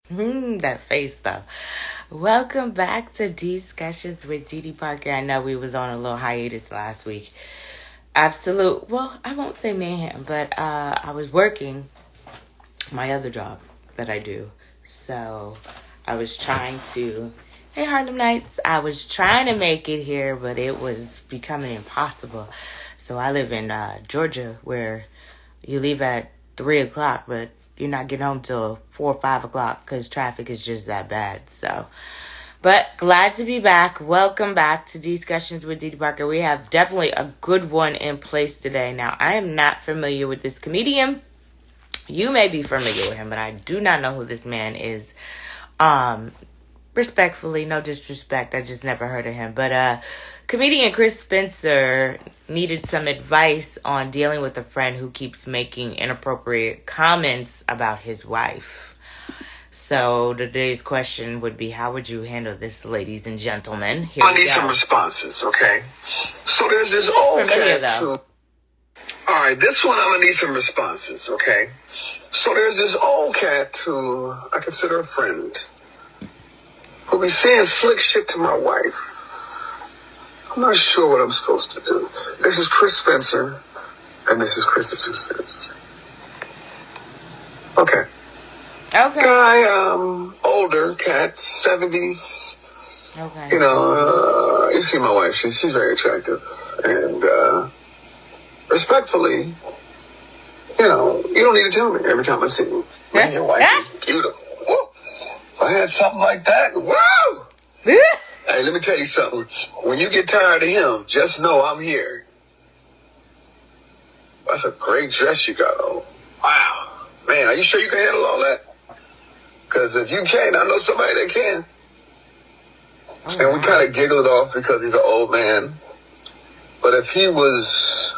That face though. Welcome back to Discussions with Dee Parker. I know we was on a little hiatus last week. Well, I won't say mayhem, but I was working my other job that I do. So I was trying to, hey Harlem Nights, I was trying to make it here, but it was becoming impossible. So I live in Georgia, where you leave at 3 o'clock, but you're not getting home till 4 or 5 o'clock because traffic is just that bad. But glad to be back. Welcome back to Discussions with Dee Parker. We have definitely a good one in place today. Now, I am not familiar with this comedian. You may be familiar with him, but I do not know who this man is. Respectfully, no disrespect, I just never heard of him. But comedian Chris Spencer needed some advice on dealing with a friend who keeps making inappropriate comments about his wife. So today's question would be, how would you handle this, ladies and gentlemen? Here I need some responses, okay? So there's this old cat too. All right, this one I'm gonna need some responses, okay? So there's this old cat who I consider a friend, who be saying slick shit to my wife. I'm not sure what I'm supposed to do. This is Chris Spencer, and this is Chris's 2 cents. Okay. Guy, older cat, 70s. Okay. You see my wife, she's very attractive. And, respectfully, you don't need to tell me every time I see you. Man, your wife is beautiful. Woo. If I had something like that, woo! Hey, let me tell you something. When you get tired of him, just know I'm here. That's a great dress you got on. Wow. Man, are you sure you can handle all that? Because if you can't, I know somebody that can. And we kind of giggle it off because he's an old man. But if he was,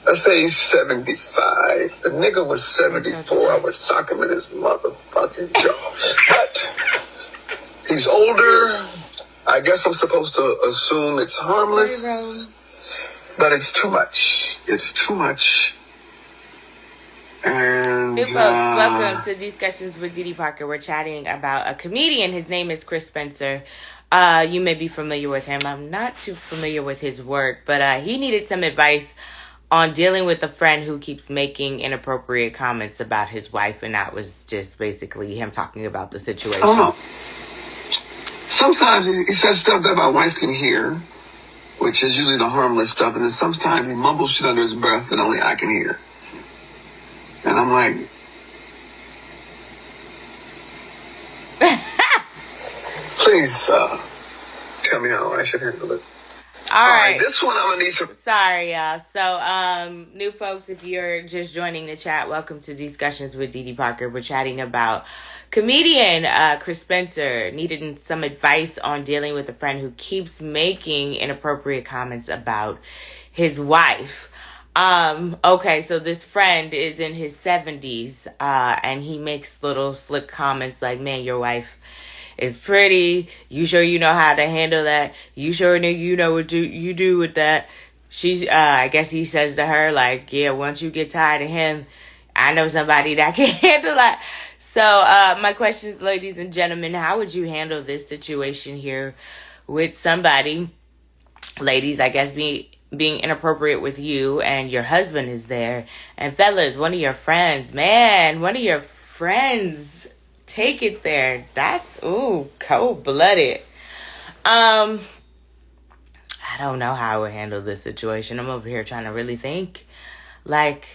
let's say he's 75, the nigga was 74, I would sock him in his motherfucking jaw. But he's older. I guess I'm supposed to assume it's harmless, but it's too much. It's too much. And new folks, welcome to Discussions with Dee Parker. We're chatting about a comedian. His name is Chris Spencer. You may be familiar with him. I'm not too familiar with his work, but he needed some advice on dealing with a friend who keeps making inappropriate comments about his wife, and that was just basically him talking about the situation. Oh. Sometimes he says stuff that my wife can hear, which is usually the harmless stuff, and then sometimes he mumbles shit under his breath that only I can hear. And I'm like, please tell me how I should handle it. All right. This one I'm going to need some. Sorry, y'all. So, new folks, if you're just joining the chat, welcome to Discussions with Dee Parker. We're chatting about comedian Chris Spencer needed some advice on dealing with a friend who keeps making inappropriate comments about his wife. Okay, so this friend is in his 70s, and he makes little slick comments like, man, your wife is pretty. You sure you know how to handle that? You sure you know what you do with that? She's, I guess he says to her, like, yeah, once you get tired of him, I know somebody that can handle that. So, my question is, ladies and gentlemen, how would you handle this situation here with somebody, ladies, I guess, being inappropriate with you and your husband is there? And fellas, one of your friends, take it there. That's, cold-blooded. I don't know how I would handle this situation. I'm over here trying to really think. Like,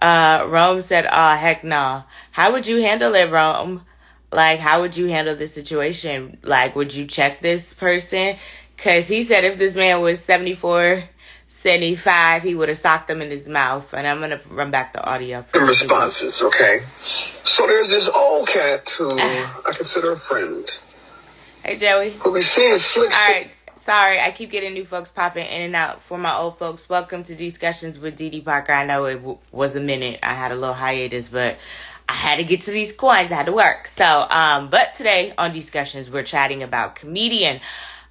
Rome said, oh, heck no. How would you handle it, Rome? Like, how would you handle this situation? Like, would you check this person? Because he said if this man was 74, 75, he would have socked him in his mouth. And I'm going to run back the audio. Responses, okay? So there's this old cat who I consider a friend. Hey, Joey. Who be saying slick shit. All right. Sorry, I keep getting new folks popping in and out. For my old folks, welcome to Discussions with Dee Parker. I know it was a minute. I had a little hiatus, but I had to get to these coins. I had to work. So, but today on Discussions, we're chatting about comedian.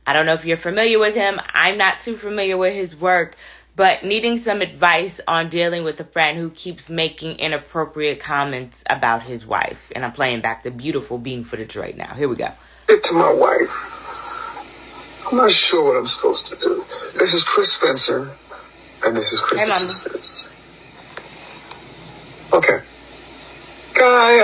I don't know if you're familiar with him. I'm not too familiar with his work, but needing some advice on dealing with a friend who keeps making inappropriate comments about his wife. And I'm playing back the beautiful bean footage right now. Here we go. To my wife, I'm not sure what I'm supposed to do. This is Chris Spencer, and this is Chris Spencer. Okay. Guy,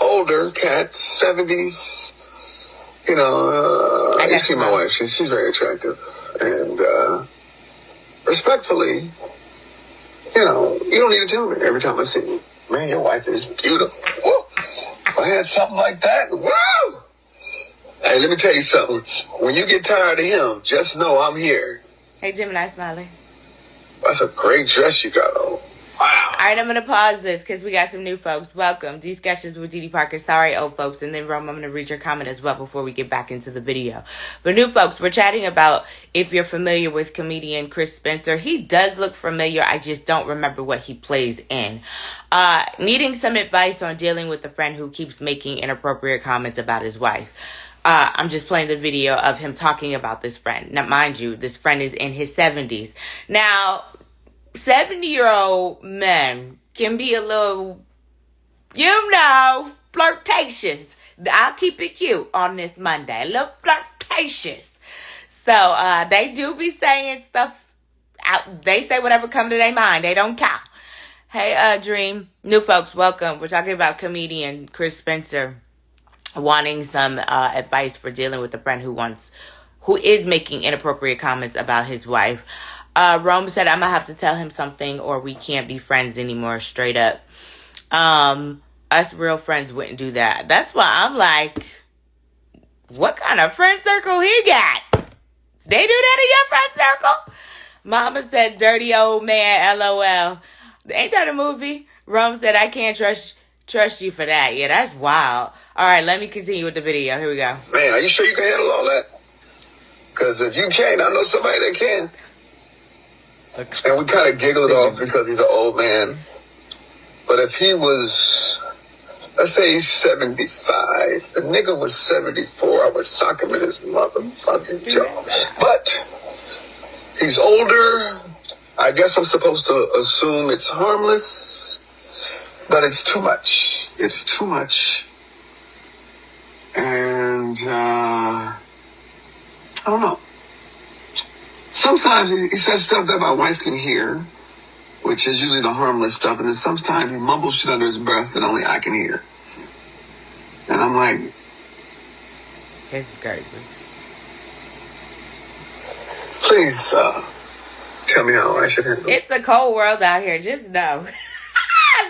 older cat, 70s. You know, you see my wife. She's very attractive. And, respectfully, you know, you don't need to tell me every time I see you. Man, your wife is beautiful. Woo! If I had something like that, woo! Hey, let me tell you something. When you get tired of him, just know I'm here. Hey, Gemini Smiley. That's a great dress you got on. Wow. All right, I'm going to pause this because we got some new folks. Welcome. Discussions with Didi Parker. Sorry, old folks. And then, Rome, I'm going to read your comment as well before we get back into the video. But new folks, we're chatting about if you're familiar with comedian Chris Spencer. He does look familiar. I just don't remember what he plays in. Needing some advice on dealing with a friend who keeps making inappropriate comments about his wife. I'm just playing the video of him talking about this friend. Now, mind you, this friend is in his 70s. Now, 70-year-old men can be a little, you know, flirtatious. I'll keep it cute on this Monday. A little flirtatious. So, they do be saying stuff out. They say whatever come to their mind. They don't care. Hey, Dream. New folks, welcome. We're talking about comedian Chris Spencer wanting some advice for dealing with a friend who is making inappropriate comments about his wife. Rome said, I'm going to have to tell him something or we can't be friends anymore, straight up. Us real friends wouldn't do that. That's why I'm like, what kind of friend circle he got? They do that in your friend circle? Mama said, dirty old man, LOL. Ain't that a movie? Rome said, I can't trust you for that. Yeah, that's wild. All right, let me continue with the video. Here we go. Man, are you sure you can handle all that? Because if you can't, I know somebody that can. And we kind of giggle it off because he's an old man. But if he was, let's say he's 75, the nigga was 74, I would sock him in his motherfucking jaw. But he's older. I guess I'm supposed to assume it's harmless. But it's too much. It's too much. And, I don't know. Sometimes he says stuff that my wife can hear, which is usually the harmless stuff. And then sometimes he mumbles shit under his breath that only I can hear. And I'm like, this is crazy. Please, tell me how I should handle it. It's a cold world out here. Just know.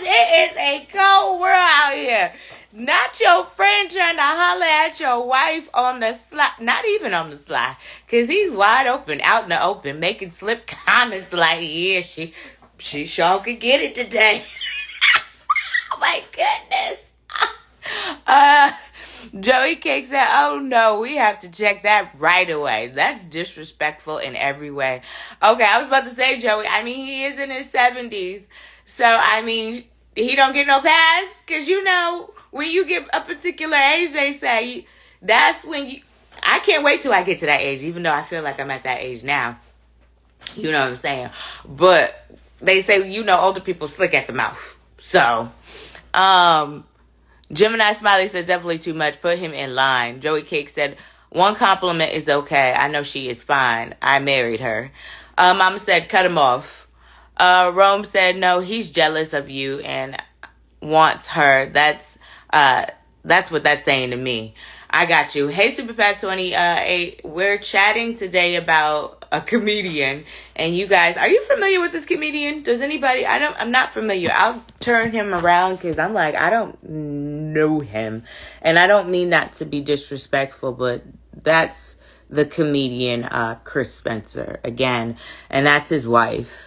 It is a cold world out here. Not your friend trying to holler at your wife on the sly. Not even on the sly. Because he's wide open, out in the open, making slip comments like, yeah, she sure could get it today. Oh, my goodness. Joey Cake said, oh, no, we have to check that right away. That's disrespectful in every way. Okay, I was about to say, Joey, I mean, he is in his 70s. So, I mean, he don't get no pass. Because, you know, when you get a particular age, they say, that's when you... I can't wait till I get to that age, even though I feel like I'm at that age now. You know what I'm saying? But they say, you know, older people slick at the mouth. So, Gemini Smiley said, definitely too much. Put him in line. Joey Cake said, one compliment is okay. I know she is fine. I married her. Mama said, cut him off. Rome said, no, he's jealous of you and wants her. That's what that's saying to me. I got you. Hey, SuperFast28. We're chatting today about a comedian. And you guys, are you familiar with this comedian? Does anybody? I'm not familiar. I'll turn him around because I'm like, I don't know him. And I don't mean that to be disrespectful, but that's the comedian, Chris Spencer, again. And that's his wife.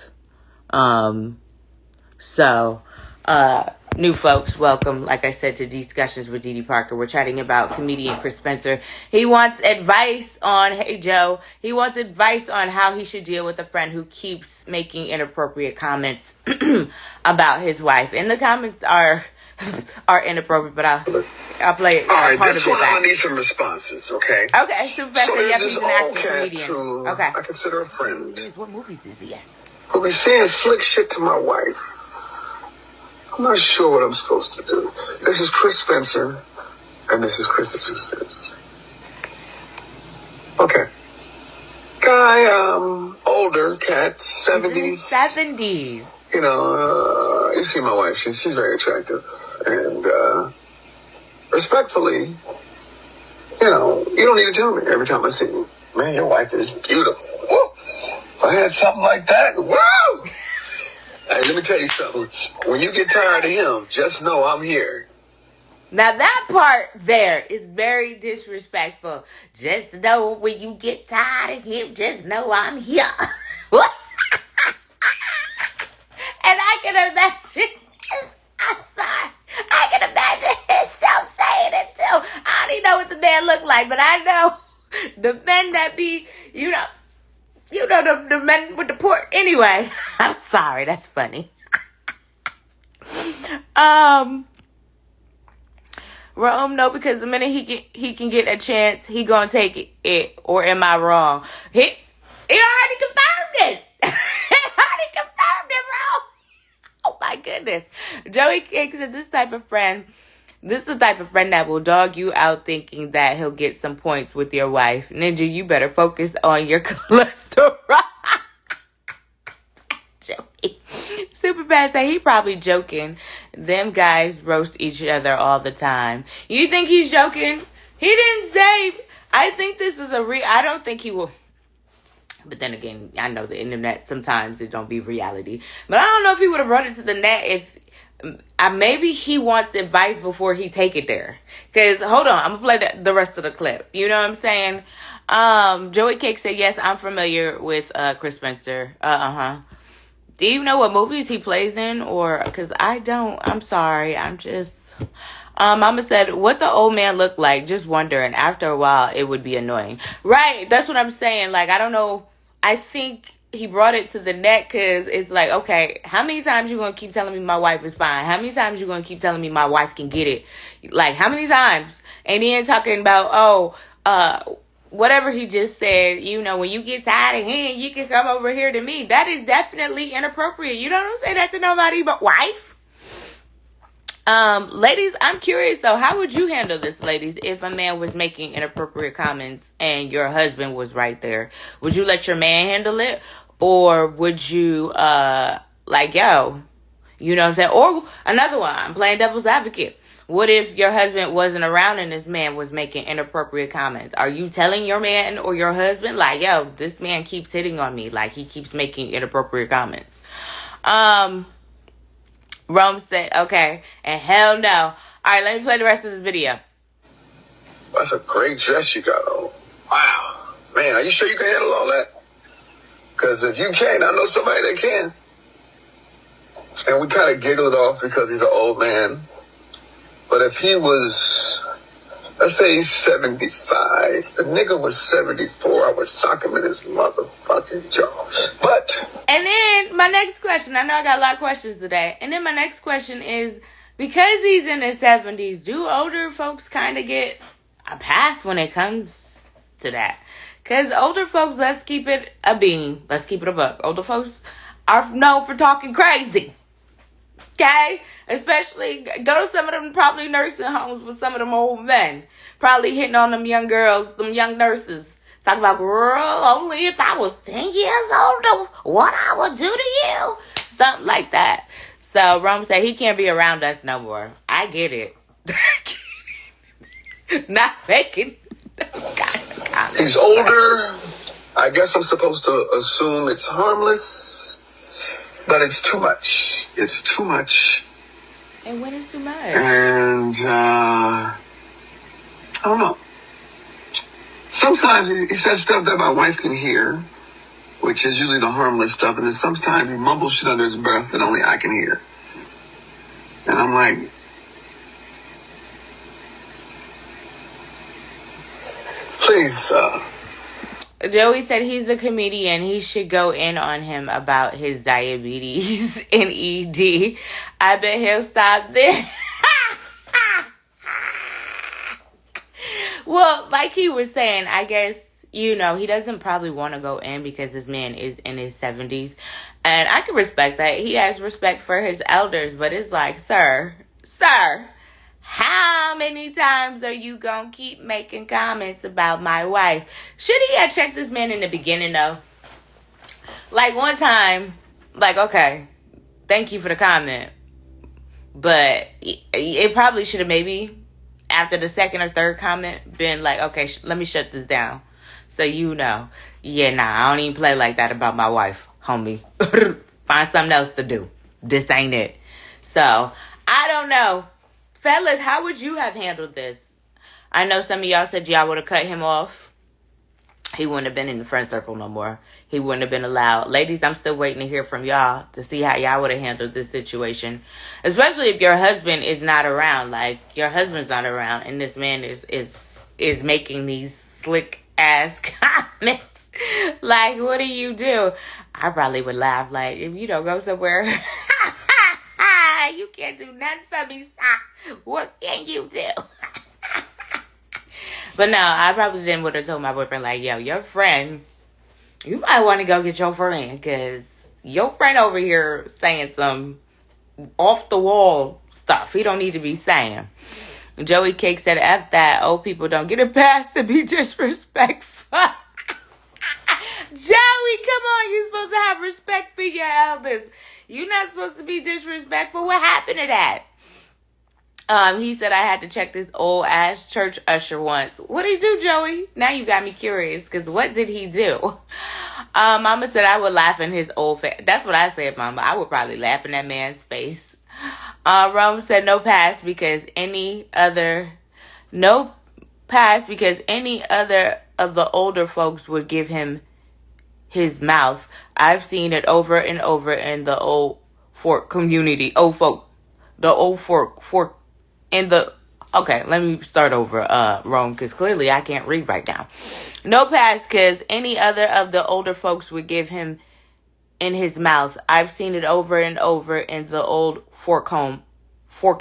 New folks, welcome, like I said, to Discussions with Didi Parker. We're chatting about comedian Chris Spencer. He wants advice on, hey Joe, he wants advice on how he should deal with a friend who keeps making inappropriate comments about his wife. And the comments are inappropriate, but I'll play it. All right, part this of it one back. I need some responses, okay? Okay, so there's he's this an acting old cat comedian. who Okay. I consider a friend. What movies is he in? But be saying slick shit to my wife. I'm not sure what I'm supposed to do. This is Chris Spencer, and this is Chris's 2 cents. Okay. Guy, older cat, 70s. 70s. You know, you see my wife, she's very attractive. And, respectfully, you know, you don't need to tell me every time I see you. Man, your wife is beautiful. Woo! If I had something like that, woo! Hey, let me tell you something. When you get tired of him, just know I'm here. Now that part there is very disrespectful. Just know when you get tired of him, just know I'm here. And I can imagine, I'm sorry, I can imagine himself saying it too. I don't even know what the man looked like, but I know the men that be, you know the men with the port. Anyway, I'm sorry, that's funny. Rome, no, because the minute he can get a chance, he gonna take it. Or am I wrong? He already confirmed it. He already confirmed it, Rome. Oh my goodness. Joey King said this is the type of friend that will dog you out thinking that he'll get some points with your wife. Ninja, you better focus on your cholesterol. Joey. Superbad said he probably joking. Them guys roast each other all the time. You think he's joking? He didn't say. I think this is I don't think he will. But then again, I know the internet, sometimes it don't be reality. But I don't know if he would have brought it to the net if maybe he wants advice before he take it there. Because, hold on, I'm going to play the rest of the clip. You know what I'm saying? Joey Cake said, yes, I'm familiar with Chris Spencer. Do you know what movies he plays in? Or, because I don't. I'm sorry. I'm just... Mama said, what the old man looked like? Just wondering. After a while, it would be annoying. Right. That's what I'm saying. Like, I don't know. I think he brought it to the net because it's like, okay, how many times you going to keep telling me my wife is fine? How many times you going to keep telling me my wife can get it? Like, how many times? And then talking about, whatever he just said, you know, when you get tired of him, you can come over here to me. That is definitely inappropriate. You don't say that to nobody but wife. Ladies, I'm curious though, how would you handle this, ladies, if a man was making inappropriate comments and your husband was right there? Would you let your man handle it? Or would you, like, yo, you know what I'm saying? Or another one, I'm playing devil's advocate. What if your husband wasn't around and this man was making inappropriate comments? Are you telling your man or your husband, like, yo, this man keeps hitting on me, like he keeps making inappropriate comments? Rome said, okay, and hell no. All right, let me play the rest of this video. That's a great dress you got on. Wow. Man, are you sure you can handle all that? Because if you can't, I know somebody that can. And we kind of giggle it off because he's an old man. But if he was, let's say he's 75, the nigga was 74, I would sock him in his motherfucking jaw. But... And then my next question, I know I got a lot of questions today. And then my next question is, because he's in his 70s, do older folks kind of get a pass when it comes to that? Because older folks, let's keep it a bean. Let's keep it a buck. Older folks are known for talking crazy. Okay? Especially, go to some of them probably nursing homes with some of them old men. Probably hitting on them young girls, them young nurses. Talk about, girl, only if I was 10 years older, what I would do to you. Something like that. So, Rome said he can't be around us no more. I get it. Not making He's older. I guess I'm supposed to assume it's harmless. But it's too much. It's too much. And when is too much? And, I don't know. Sometimes he says stuff that my wife can hear, which is usually the harmless stuff. And then sometimes he mumbles shit under his breath that only I can hear. And I'm like, please, Joey said he's a comedian. He should go in on him about his diabetes and ED. I bet he'll stop there. Well, like he was saying, I guess, you know, he doesn't probably want to go in because this man is in his 70s. And I can respect that. He has respect for his elders, but it's like, sir, how many times are you gonna keep making comments about my wife? Should he have checked this man in the beginning, though? Like, one time, like, okay, thank you for the comment. But it probably should have maybe, after the second or third comment, been like, okay, let me shut this down. So you know, yeah, nah, I don't even play like that about my wife, homie. Find something else to do. This ain't it. So, I don't know. Fellas, how would you have handled this? I know some of y'all said y'all would have cut him off. He wouldn't have been in the friend circle no more. He wouldn't have been allowed. Ladies, I'm still waiting to hear from y'all to see how y'all would have handled this situation. Especially if your husband is not around. Like, your husband's not around and this man is making these slick ass comments. Like, what do you do? I probably would laugh. Like, if you don't go somewhere, you can't do nothing for me. What can you do? But no, I probably then would have told my boyfriend, like, yo, your friend, you might want to go get your friend, because your friend over here saying some off the wall stuff he don't need to be saying. Joey Cake said, F that, old people don't get a pass to be disrespectful. Joey, come on, you're supposed to have respect for your elders. You're not supposed to be disrespectful. What happened to that? He said I had to check this old ass church usher once. What did he do, Joey? Now you got me curious, because what did he do? Mama said I would laugh in his old face. That's what I said, Mama. I would probably laugh in that man's face. Rome said no pass because any other of the older folks would give him his mouth. I've seen it over and over in the old fork community. Okay, let me start over, Rome, because clearly I can't read right now. No pass, because any other of the older folks would give him in his mouth. I've seen it over and over in the old fork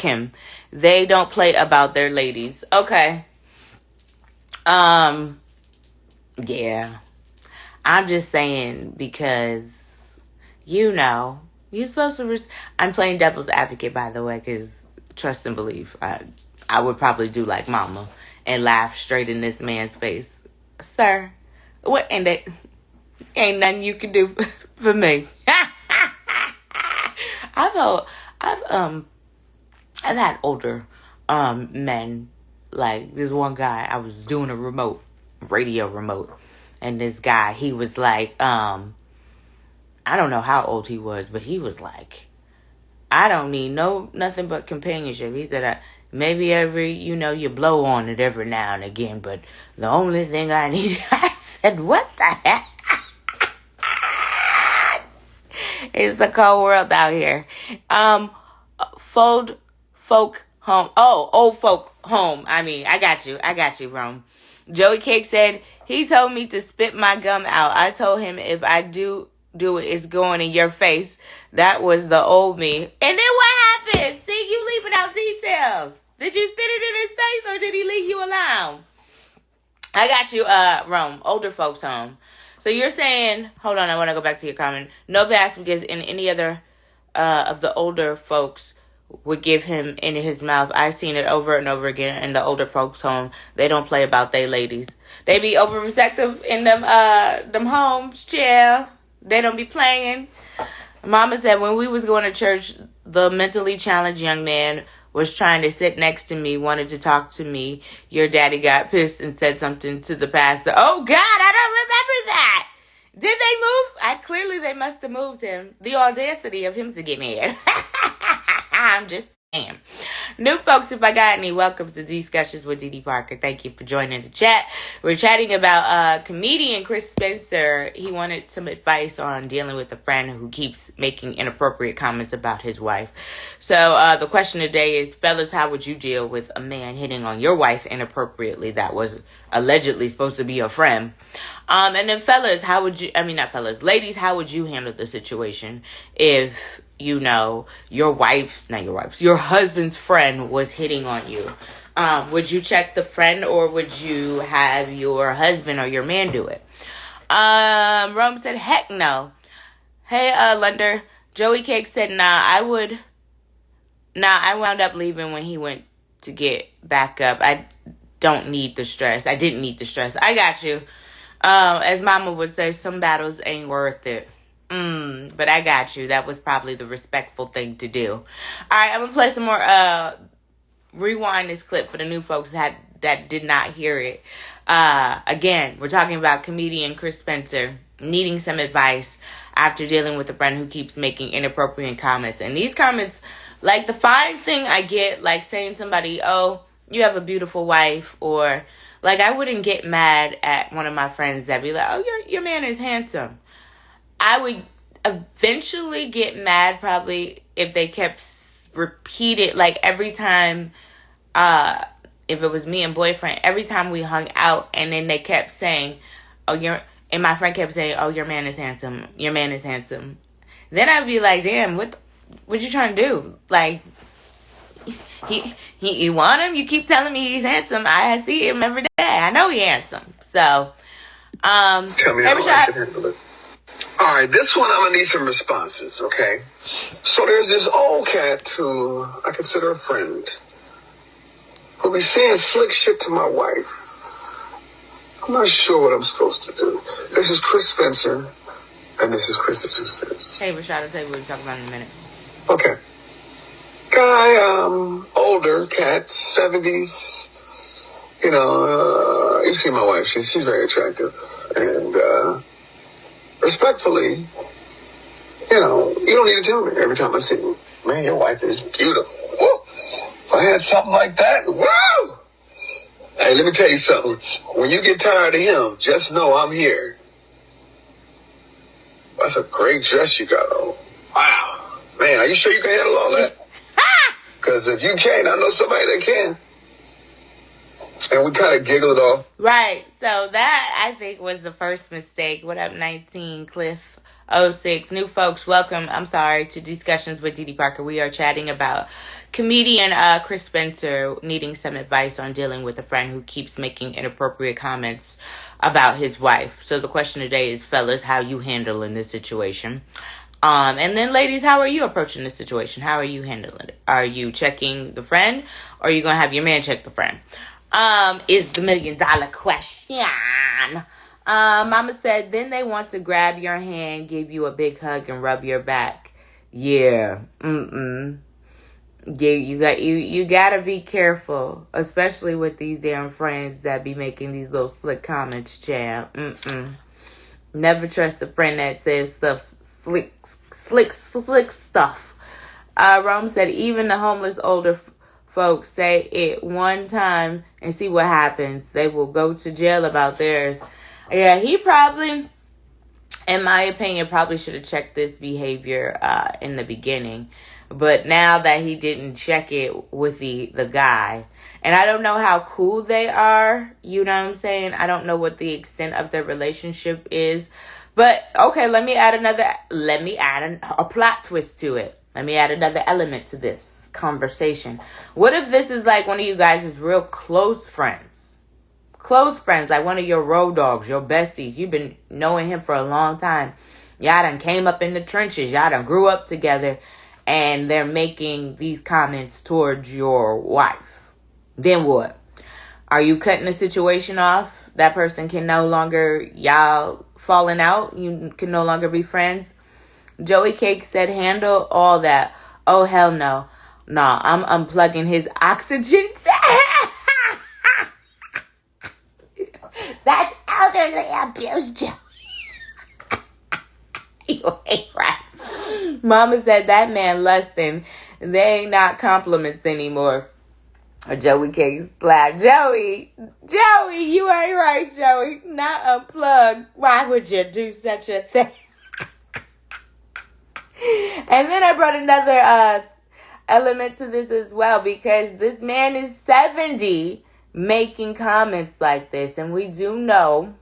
him. They don't play about their ladies. Okay. Yeah. I'm just saying, because, you know, you're supposed to... I'm playing devil's advocate, by the way, because trust and believe. I would probably do like Mama and laugh straight in this man's face. Sir, what ain't that? Ain't nothing you can do for me. I've had older men, like this one guy. I was doing a radio remote, and this guy, he was like, I don't know how old he was, but he was like, I don't need nothing but companionship. He said, maybe you blow on it every now and again, but the only thing I need, I said, what the heck? It's a cold world out here. Old folk home. I mean, I got you, Rome. Joey Cake said, he told me to spit my gum out. I told him if I do it, it's going in your face. That was the old me. And then what happened? See, you leaving out details. Did you spit it in his face or did he leave you alone? I got you, Rome. Older folks home. So you're saying, hold on, I want to go back to your comment. No pass because in any other of the older folks would give him in his mouth. I've seen it over and over again in the older folks' home. They don't play about they ladies. They be overprotective in them homes, chill. They don't be playing. Mama said when we was going to church, the mentally challenged young man was trying to sit next to me, wanted to talk to me. Your daddy got pissed and said something to the pastor. Oh, God, I don't remember that. Did they move? Clearly they must have moved him. The audacity of him to get mad. I'm just saying. New folks, if I got any, welcome to Discussions with Dee Parker. Thank you for joining the chat. We're chatting about comedian Chris Spencer. He wanted some advice on dealing with a friend who keeps making inappropriate comments about his wife. So the question today is, fellas, how would you deal with a man hitting on your wife inappropriately that was allegedly supposed to be your friend? And then ladies, how would you handle the situation if your husband's friend was hitting on you? Would you check the friend or would you have your husband or your man do it? Rome said, heck no. Hey, Lunder. Joey Cake said, I wound up leaving when he went to get back up. I didn't need the stress. I got you. As Mama would say, some battles ain't worth it. But I got you. That was probably the respectful thing to do. All right, I'm going to play some more, rewind this clip for the new folks that did not hear it. Again, we're talking about comedian Chris Spencer needing some advice after dealing with a friend who keeps making inappropriate comments. And these comments, like the fine thing I get, like saying somebody, oh, you have a beautiful wife, or like I wouldn't get mad at one of my friends that be like, oh, your man is handsome. I would eventually get mad probably if they kept repeated, like every time, if it was me and boyfriend, every time we hung out and then they kept saying, and my friend kept saying, oh, your man is handsome. Your man is handsome. Then I'd be like, damn, what you trying to do? Like, you want him? You keep telling me he's handsome. I see him every day. I know he's handsome. So, tell me how I should handle it. All right, this one I'm going to need some responses, okay? So there's this old cat who I consider a friend who be saying slick shit to my wife. I'm not sure what I'm supposed to do. This is Chris Spencer, and this is Chris's 2 cents. Hey, Rashad, I'll tell you what we're talking about in a minute. Okay. Guy, older cat, 70s. You know, you see my wife. She's very attractive. And, respectfully, you know, you don't need to tell me every time I see you. Man, your wife is beautiful. Woo! If I had something like that, woo! Hey, let me tell you something. When you get tired of him, just know I'm here. That's a great dress you got on. Wow. Man, are you sure you can handle all that? Because if you can't, I know somebody that can. And we kind of giggled off. Right. So that, I think, was the first mistake. What up, 19, Cliff 06. New folks, welcome, to Discussions with Dee Parker. We are chatting about comedian Chris Spencer needing some advice on dealing with a friend who keeps making inappropriate comments about his wife. So the question today is, fellas, how you handling this situation? And then ladies, how are you approaching this situation? How are you handling it? Are you checking the friend, or are you going to have your man check the friend? Is the $1 million question. Mama said, then they want to grab your hand, give you a big hug, and rub your back. Yeah. Yeah, you gotta be careful, especially with these damn friends that be making these little slick comments, champ. Never trust a friend that says stuff slick stuff. Rome said, even the homeless older folks say it one time and see what happens. They will go to jail about theirs. Yeah, he probably, in my opinion, probably should have checked this behavior in the beginning. But now that he didn't check it with the guy, and I don't know how cool they are, you know what I'm saying? I don't know what the extent of their relationship is. But, okay, let me add a plot twist to it. Let me add another element to this conversation. What if this is like one of you guys' real close friends? Close friends, like one of your road dogs, your besties. You've been knowing him for a long time. Y'all done came up in the trenches. Y'all done grew up together. And they're making these comments towards your wife. Then what? Are you cutting the situation off? That person can no longer, y'all falling out. You can no longer be friends. Joey Cake said, handle all that. Oh, hell no. No, I'm unplugging his oxygen. That's elderly abuse, Joey. You ain't right. Mama said that man lusting. They ain't not compliments anymore. Joey Cake slap. Joey, you ain't right, Joey. Not unplugged. Why would you do such a thing? And then I brought another element to this as well, because this man is 70 making comments like this. And we do know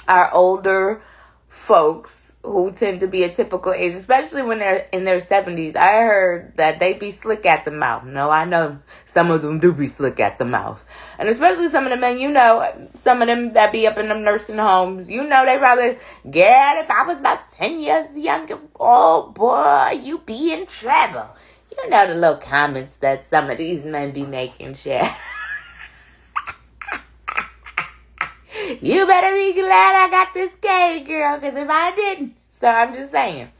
our older folks who tend to be a typical age, especially when they're in their 70s. I heard that they be slick at the mouth. No, I know some of them do be slick at the mouth. And especially some of the men, some of them that be up in them nursing homes, they probably, girl, if I was about 10 years younger, oh boy, you be in trouble. The little comments that some of these men be making, shit. You better be glad I got this cake, girl, because if I didn't. So I'm just saying.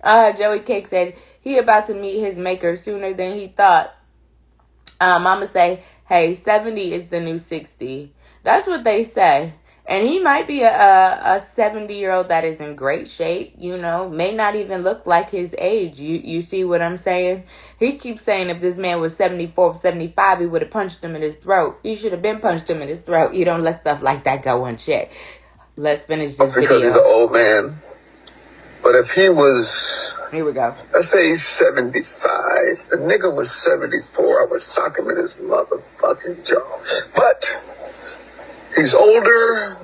Joey Cake said he about to meet his maker sooner than he thought. Mama say, hey, 70 is the new 60. That's what they say. And he might be a 70-year-old that is in great shape, may not even look like his age. You see what I'm saying? He keeps saying if this man was 74, 75, he would have punched him in his throat. He should have been punched him in his throat. You don't let stuff like that go unchecked. Let's finish this video. Because he's an old man. But if he was... Here we go. Let's say he's 75. The nigga was 74. I would sock him in his motherfucking jaw. But... he's older.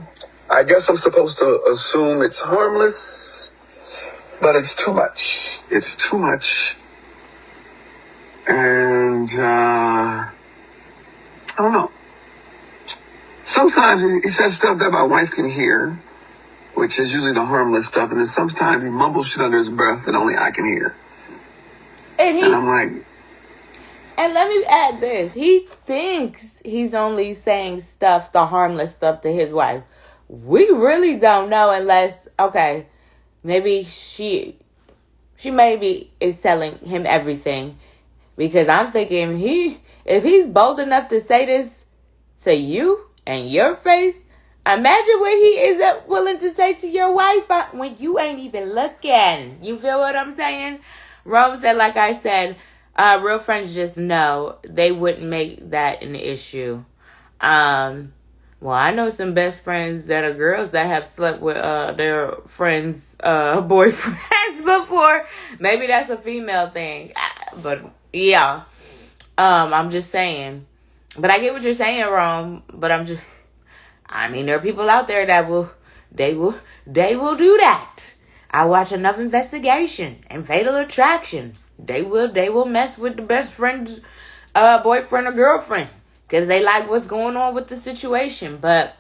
I guess I'm supposed to assume it's harmless, but it's too much. It's too much. And, I don't know. Sometimes he says stuff that my wife can hear, which is usually the harmless stuff. And then sometimes he mumbles shit under his breath that only I can hear. And I'm like... And let me add this. He thinks he's only saying stuff, the harmless stuff, to his wife. We really don't know unless, okay, maybe she maybe is telling him everything. Because I'm thinking if he's bold enough to say this to you and your face, imagine what he is willing to say to your wife when you ain't even looking. You feel what I'm saying? Rome said, like I said, real friends just know they wouldn't make that an issue. Well, I know some best friends that are girls that have slept with their friends' boyfriends before. Maybe that's a female thing. But yeah. I'm just saying. But I get what you're saying, Rome. But there are people out there that will do that. I watch enough Investigation and Fatal Attraction. They will mess with the best friend's boyfriend or girlfriend because they like what's going on with the situation. But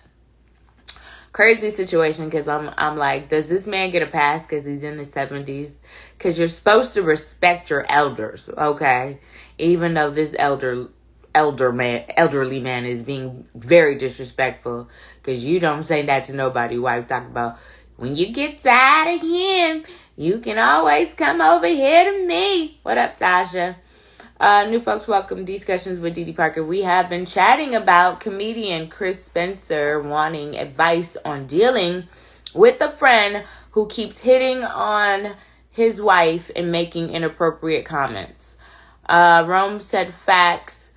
crazy situation, because I'm like, does this man get a pass because he's in his 70s? Because you're supposed to respect your elders, okay? Even though this elderly man is being very disrespectful, because you don't say that to nobody. Wife talk about, when you get tired of him, you can always come over here to me. What up, Tasha? New folks, welcome. Discussions with Dee Dee Parker. We have been chatting about comedian Chris Spencer wanting advice on dealing with a friend who keeps hitting on his wife and making inappropriate comments. Rome said facts.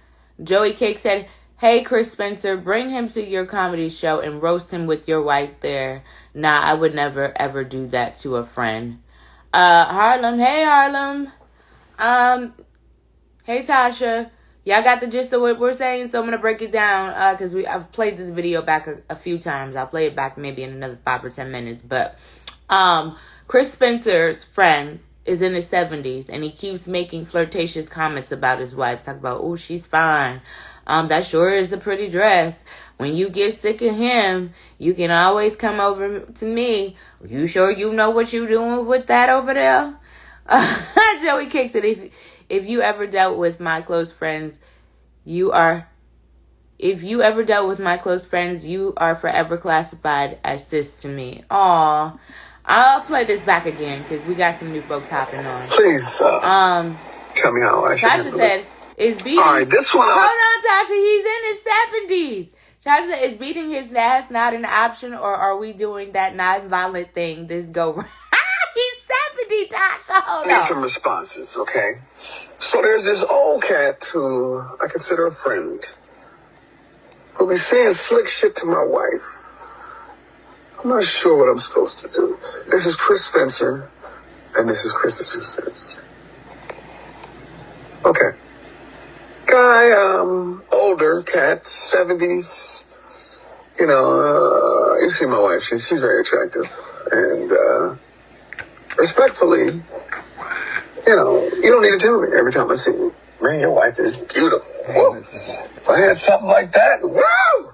Joey Cake said, hey, Chris Spencer, bring him to your comedy show and roast him with your wife there. Nah, I would never, ever do that to a friend. Harlem, hey, Harlem. Hey, Tasha. Y'all got the gist of what we're saying, so I'm going to break it down, because I've played this video back a few times. I'll play it back maybe in another 5 or 10 minutes, but, Chris Spencer's friend is in his 70s, and he keeps making flirtatious comments about his wife. Talk about, oh, she's fine. That sure is a pretty dress. When you get sick of him, you can always come over to me. You sure you know what you're doing with that over there? Joey Cake said, if you ever dealt with my close friends, you are forever classified as sis to me. Aw. I'll play this back again because we got some new folks hopping on. Please, tell me how I should Tasha said, is beating... All right, this one... Hold on, Tasha. He's in his 70s. Tasha said, is beating his ass not an option, or are we doing that non-violent thing this go round? He's 70, Tasha. Hold on. I need some responses, okay? So there's this old cat who I consider a friend who be saying slick shit to my wife. I'm not sure what I'm supposed to do. This is Chris Spencer, and this is Chris's 2 cents. Okay. Guy, older cat, 70s. You see my wife, she's very attractive. And respectfully, you don't need to tell me every time I see you. Man, your wife is beautiful. Woo. If I had something like that, woo!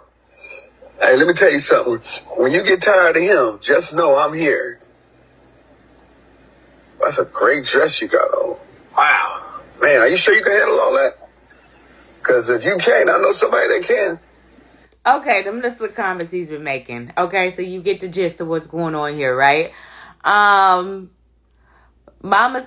Hey, let me tell you something. When you get tired of him, just know I'm here. That's a great dress you got on. Wow. Man, are you sure you can handle all that? Because if you can't, I know somebody that can. Okay, them list of comments he's been making. Okay, so you get the gist of what's going on here, right? Mama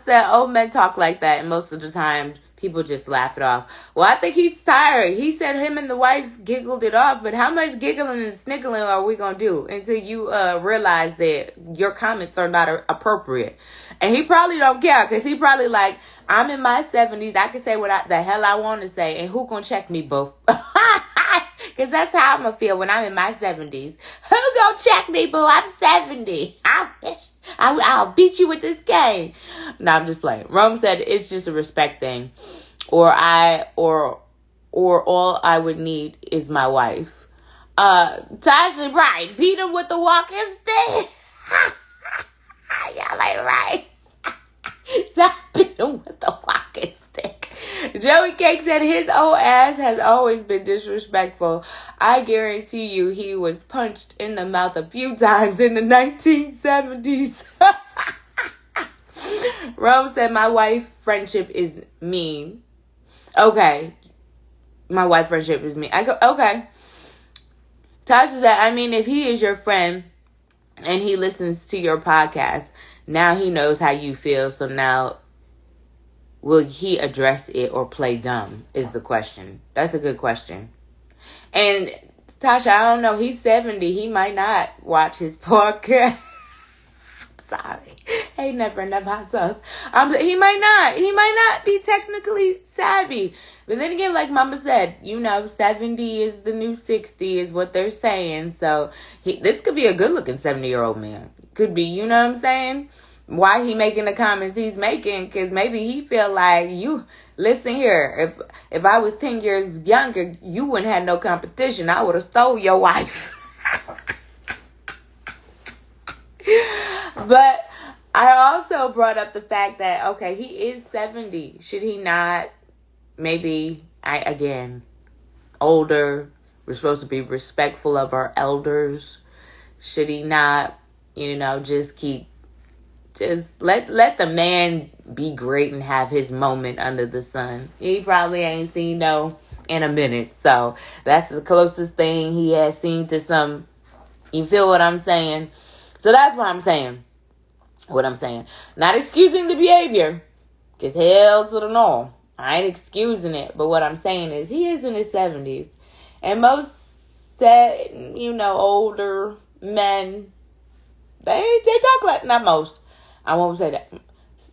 said, old men talk like that, and most of the time, people just laugh it off. Well, I think he's tired. He said him and the wife giggled it off, but how much giggling and sniggling are we going to do until you realize that your comments are not appropriate? And he probably don't care, because he probably like, I'm in my 70s. I can say what the hell I want to say, and who going to check me, boo? Because that's how I'm going to feel when I'm in my 70s. Who going to check me, boo? I'm 70. I'll beat you with this game. No, I'm just playing. Rome said it's just a respect thing. Or all I would need is my wife. Tasha, right. Beat him with the walking stick. Y'all ain't right. Beat him with the walking stick. Joey Cake said his old ass has always been disrespectful. I guarantee you he was punched in the mouth a few times in the 1970s. Rome said my wife friendship is mean. Okay. My wife friendship is mean. I go, okay. Tasha said, I mean, if he is your friend and he listens to your podcast, now he knows how you feel. So now, will he address it or play dumb is the question. That's a good question. And Tasha, I don't know. He's 70. He might not watch his podcast. Sorry. Ain't never enough hot sauce. He might not be technically savvy. But then again, like Mama said, 70 is the new 60 is what they're saying. So this could be a good looking 70-year-old man. Could be, you know what I'm saying? Why he making the comments he's making? Because maybe he feel like listen here, if I was 10 years younger, you wouldn't have no competition. I would have stole your wife. But I also brought up the fact that, okay, he is 70. Should he not, maybe, older, we're supposed to be respectful of our elders. Should he not, just let the man be great and have his moment under the sun. He probably ain't seen no in a minute. So that's the closest thing he has seen to some, you feel what I'm saying? So that's what I'm saying. Not excusing the behavior. Because hell to the no. I ain't excusing it. But what I'm saying is he is in his 70s. And most older men, they talk like, not most. I won't say that.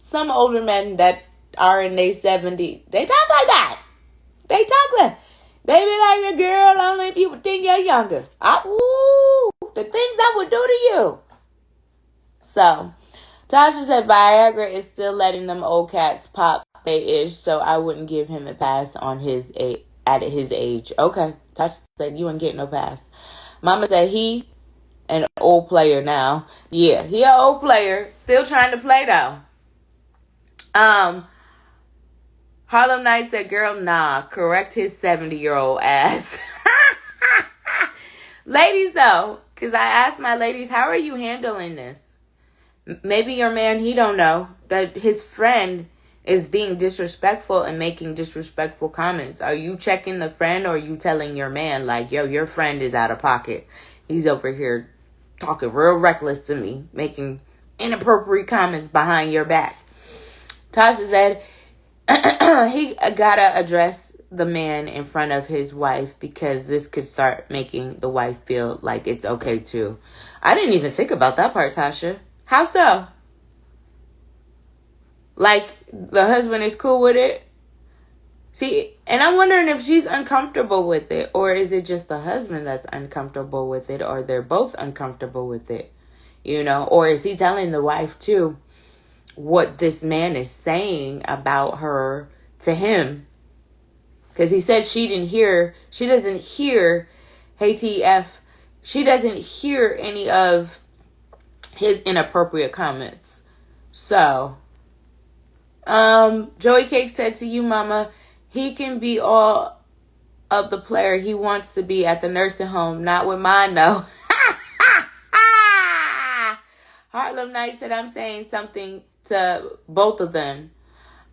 Some older men that are in their 70s, they talk like that. They be like, girl, only if you would think you're younger. The things I would do to you. So, Tasha said Viagra is still letting them old cats pop they ish, so I wouldn't give him a pass on his at his age. Okay, Tasha said you wouldn't get no pass. Mama said he an old player now. Yeah, he an old player, still trying to play though. Harlem Knight said, girl, nah, correct his 70-year-old ass. Ladies though, because I asked my ladies, how are you handling this? Maybe your man, he don't know that his friend is being disrespectful and making disrespectful comments. Are you checking the friend, or are you telling your man like, yo, your friend is out of pocket? He's over here talking real reckless to me, making inappropriate comments behind your back. Tasha said he gotta address the man in front of his wife, because this could start making the wife feel like it's okay too. I didn't even think about that part, Tasha. How so? Like, the husband is cool with it? See, and I'm wondering if she's uncomfortable with it, or is it just the husband that's uncomfortable with it, or they're both uncomfortable with it, or is he telling the wife too what this man is saying about her to him? Because he said she doesn't hear, hey TF, she doesn't hear any of his inappropriate comments. So, Joey Cake said to you, Mama, he can be all of the player he wants to be at the nursing home, not with mine, though. Harlem Knight said, I'm saying something to both of them.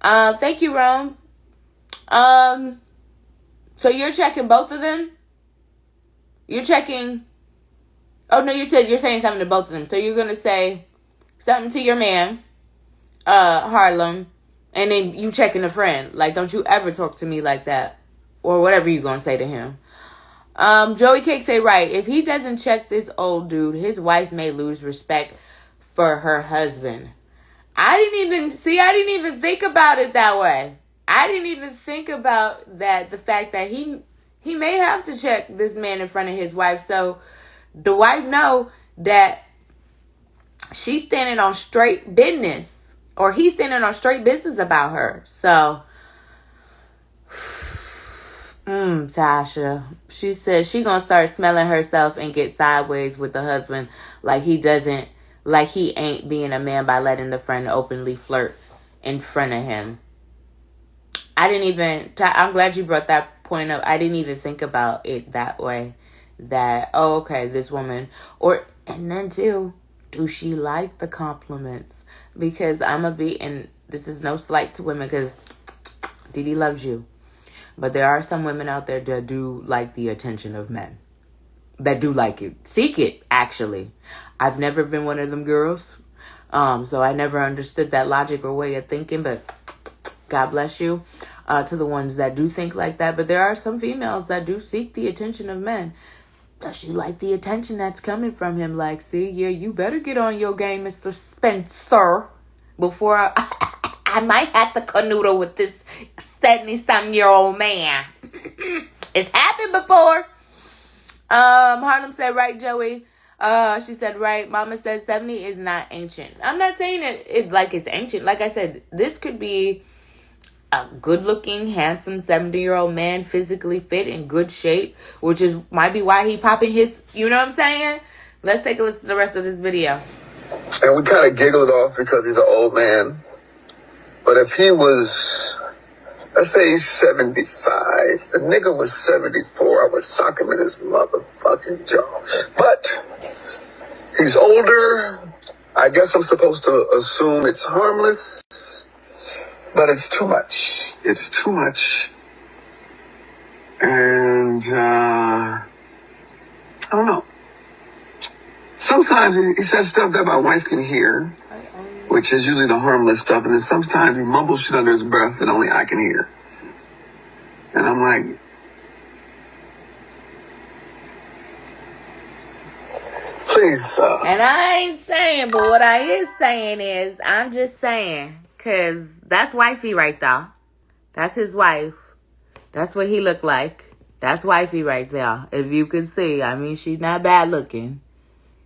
Thank you, Rome. So you're checking both of them? You're checking... Oh, no, you're saying something to both of them. So you're going to say something to your man, Harlem, and then you checking a friend. Like, don't you ever talk to me like that. Or whatever you're going to say to him. Joey Cake say, right, if he doesn't check this old dude, his wife may lose respect for her husband. I didn't even think about it that way. I didn't even think about that, the fact that he may have to check this man in front of his wife. So the wife know that she's standing on straight business, or he's standing on straight business about her. So, Tasha, she said she gonna start smelling herself and get sideways with the husband like he ain't being a man by letting the friend openly flirt in front of him. I'm glad you brought that point up. I didn't even think about it that way. That, oh, okay, this woman. And then too, do she like the compliments? Because and this is no slight to women, because Didi loves you. But there are some women out there that do like the attention of men. That do like it. Seek it, actually. I've never been one of them girls. So I never understood that logic or way of thinking, but God bless you to the ones that do think like that. But there are some females that do seek the attention of men. Does she like the attention that's coming from him? Like, see, yeah, you better get on your game, Mr. Spencer, before I might have to canoodle with this 70-something-year-old man. It's happened before. Harlem said, right, Joey. She said, right. Mama said 70 is not ancient. I'm not saying it like it's ancient. Like I said, this could be a good-looking, handsome 70-year-old man, physically fit, in good shape, which might be why he popping his, you know what I'm saying? Let's take a listen to the rest of this video. And we kind of giggle it off because he's an old man. But if he was, let's say he's 75, the nigga was 74, I would sock him in his motherfucking jaw. But he's older. I guess I'm supposed to assume it's harmless. But it's too much. It's too much. And, I don't know. Sometimes he says stuff that my wife can hear, which is usually the harmless stuff. And then sometimes he mumbles shit under his breath that only I can hear. And I'm like, please. And I ain't saying, but what I is saying is, I'm just saying, because that's wifey right there. That's his wife. That's what he looked like. That's wifey right there. If you can see. I mean, she's not bad looking.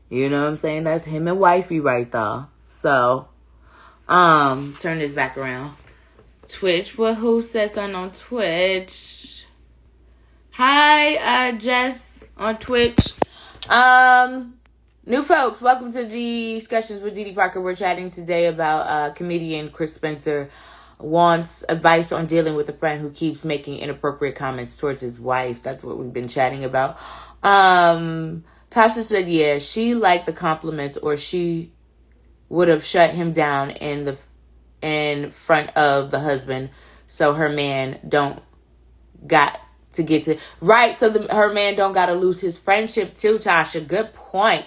You know what I'm saying? That's him and wifey right there. So, turn this back around. Twitch. Well, who said something on Twitch? Hi, Jess on Twitch. New folks, welcome to Discussions with Didi Parker. We're chatting today about comedian Chris Spencer wants advice on dealing with a friend who keeps making inappropriate comments towards his wife. That's what we've been chatting about. Tasha said, yeah, she liked the compliments, or she would have shut him down in front of the husband, so her man don't got to get to right. So her man don't got to lose his friendship too. Tasha, good point.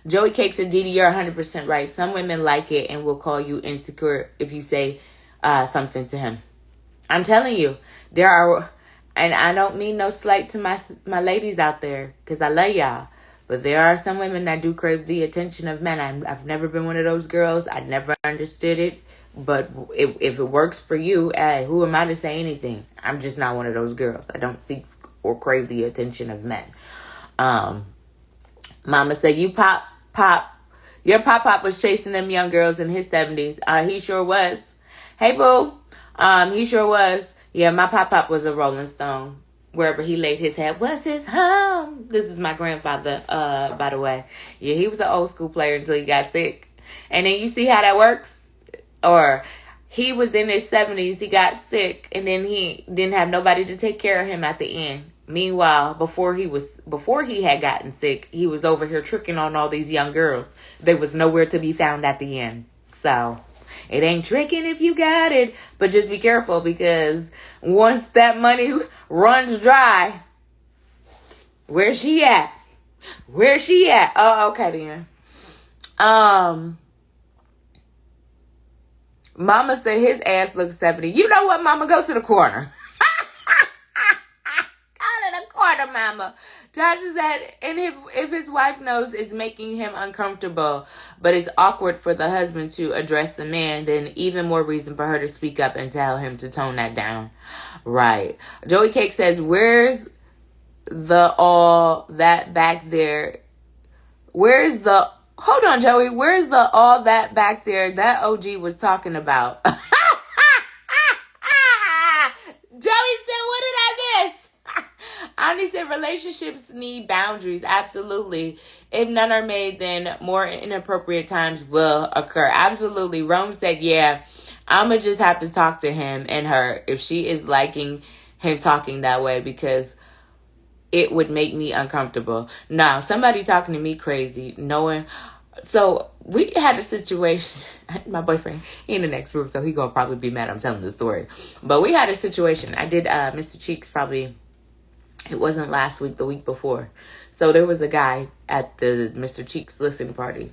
Joey Cake said, Didi, you're 100% right. Some women like it and will call you insecure if you say something to him. I'm telling you, there are, and I don't mean no slight to my ladies out there, because I love y'all, but there are some women that do crave the attention of men. I've never been one of those girls. I never understood it, but if it works for you, hey, who am I to say anything? I'm just not one of those girls. I don't seek or crave the attention of men. Mama said, your pop was chasing them young girls in his 70s. He sure was. Hey, boo. He sure was. Yeah, my pop was a Rolling Stone. Wherever he laid his head was his home. This is my grandfather, by the way. Yeah, he was an old school player until he got sick. And then you see how that works? Or he was in his 70s, he got sick, and then he didn't have nobody to take care of him at the end. Meanwhile, before he had gotten sick, he was over here tricking on all these young girls. They was nowhere to be found at the end. So, it ain't tricking if you got it, but just be careful, because once that money runs dry, where's she at? Where's she at? Oh, okay then. Mama said his ass looks 70. You know what, Mama? Go to the corner. Go to the corner, Mama. Tasha said, and if his wife knows it's making him uncomfortable, but it's awkward for the husband to address the man, then even more reason for her to speak up and tell him to tone that down. Right. Joey Cake says, where's the all that back there? Hold on, Joey. Where's the all that back there that OG was talking about? Joey said, what did I miss? Ani said, relationships need boundaries. Absolutely. If none are made, then more inappropriate times will occur. Absolutely. Rome said, yeah, I'm going to just have to talk to him and her if she is liking him talking that way, because it would make me uncomfortable. Now, somebody talking to me crazy, knowing. So, we had a situation. My boyfriend, he in the next room, so he gonna probably be mad I'm telling the story. But we had a situation. I did Mr. Cheeks probably, it wasn't last week, the week before. So, there was a guy at the Mr. Cheeks listening party,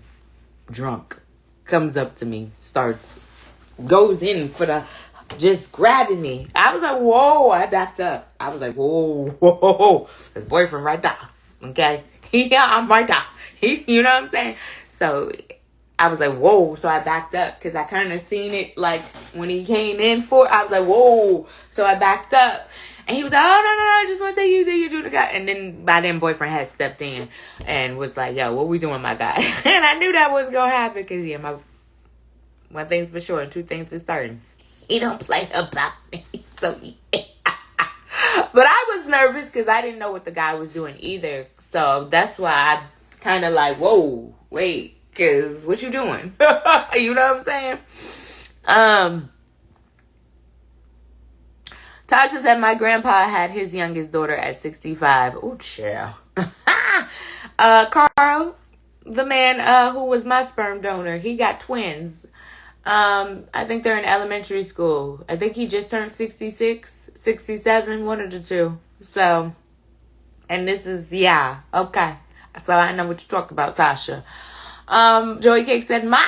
drunk, comes up to me, goes in for just grabbing me. I was like, whoa. I backed up. I was like, whoa. His boyfriend right there. Okay? Yeah, I'm right there. You know what I'm saying? So, I was like, whoa. So, I backed up because I kind of seen it like when he came in for it. I was like, whoa. So, I backed up. And he was like, oh, no. I just want to tell you that you do the guy. And then by then, boyfriend had stepped in and was like, yo, what we doing, my guy? And I knew that was going to happen because, yeah, one thing's for sure and two things for certain. He don't play about me. So, yeah. But I was nervous because I didn't know what the guy was doing either. So, that's why I kind of like, whoa, wait, because what you doing? You know what I'm saying? Tasha said, my grandpa had his youngest daughter at 65. Ooh, chill. Carl, the man who was my sperm donor, he got twins. I think they're in elementary school. I think he just turned 66, 67, one of the two. So, and this is, yeah, okay. So I know what you talk about, Tasha. Joey Cake said, Mama!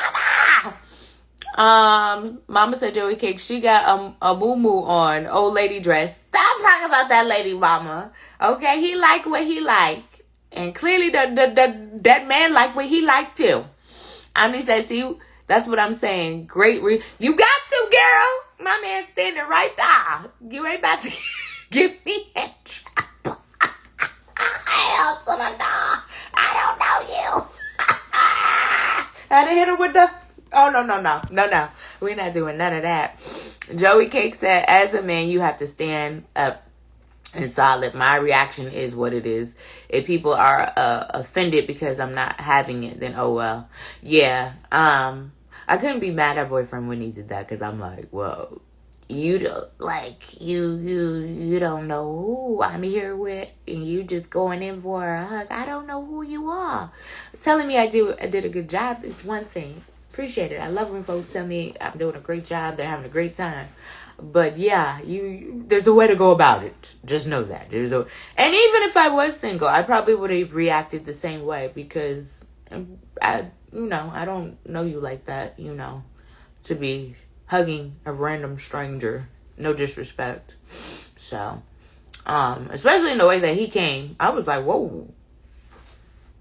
Mama said, Joey Cake, she got a moo-moo on, old lady dress. Stop talking about that lady, Mama. Okay, he like what he like. And clearly that man like what he like too. Ani said, see, that's what I'm saying. Great. You got to, girl. My man standing right there. You ain't about to give me in trouble. Hell to the no. I don't know you. I done hit her with the... Oh, no. We're not doing none of that. Joey Cake said, as a man, you have to stand up and solid. My reaction is what it is. If people are offended because I'm not having it, then oh well. Yeah. I couldn't be mad at boyfriend when he did that, because I'm like, well, you don't like you don't know who I'm here with, and you just going in for a hug. I don't know who you are. Telling me I did a good job is one thing. Appreciate it. I love when folks tell me I'm doing a great job. They're having a great time. But yeah, there's a way to go about it. Just know that. And even if I was single, I probably would have reacted the same way, because I don't know you like that, to be hugging a random stranger. No disrespect. So, especially in the way that he came, I was like, whoa.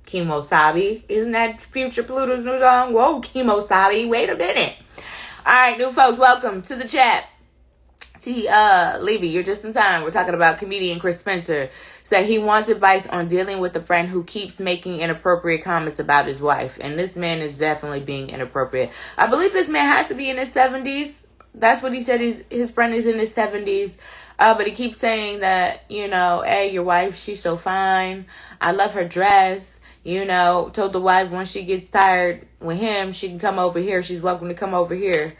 Kimosabi. Isn't that Future Pluto's new song? Whoa, Kimosabi. Wait a minute. All right, new folks, welcome to the chat. Levy, you're just in time. We're talking about comedian Chris Spencer. Said he wants advice on dealing with a friend who keeps making inappropriate comments about his wife. And this man is definitely being inappropriate. I believe this man has to be in his 70s. That's what he said. His friend is in his 70s. But he keeps saying that, hey, your wife, she's so fine. I love her dress. Told the wife when she gets tired with him, she can come over here. She's welcome to come over here.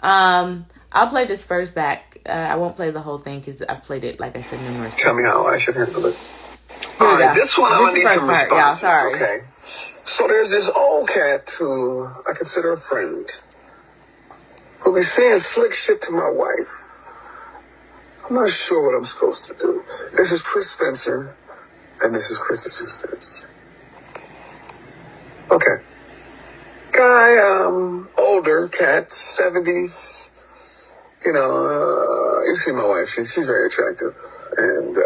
I'll play this first back. I won't play the whole thing because I've played it, like I said, numerous times. Tell me how I should handle it. Here All we right, go. this one I'm gonna need some part, y'all. responses. Sorry. Okay. So there's this old cat who I consider a friend, who be saying slick shit to my wife. I'm not sure what I'm supposed to do. This is Chris Spencer, and this is Chris's 2 cents. Okay. Guy, older cat, 70s. You know, you see my wife. She's very attractive. And,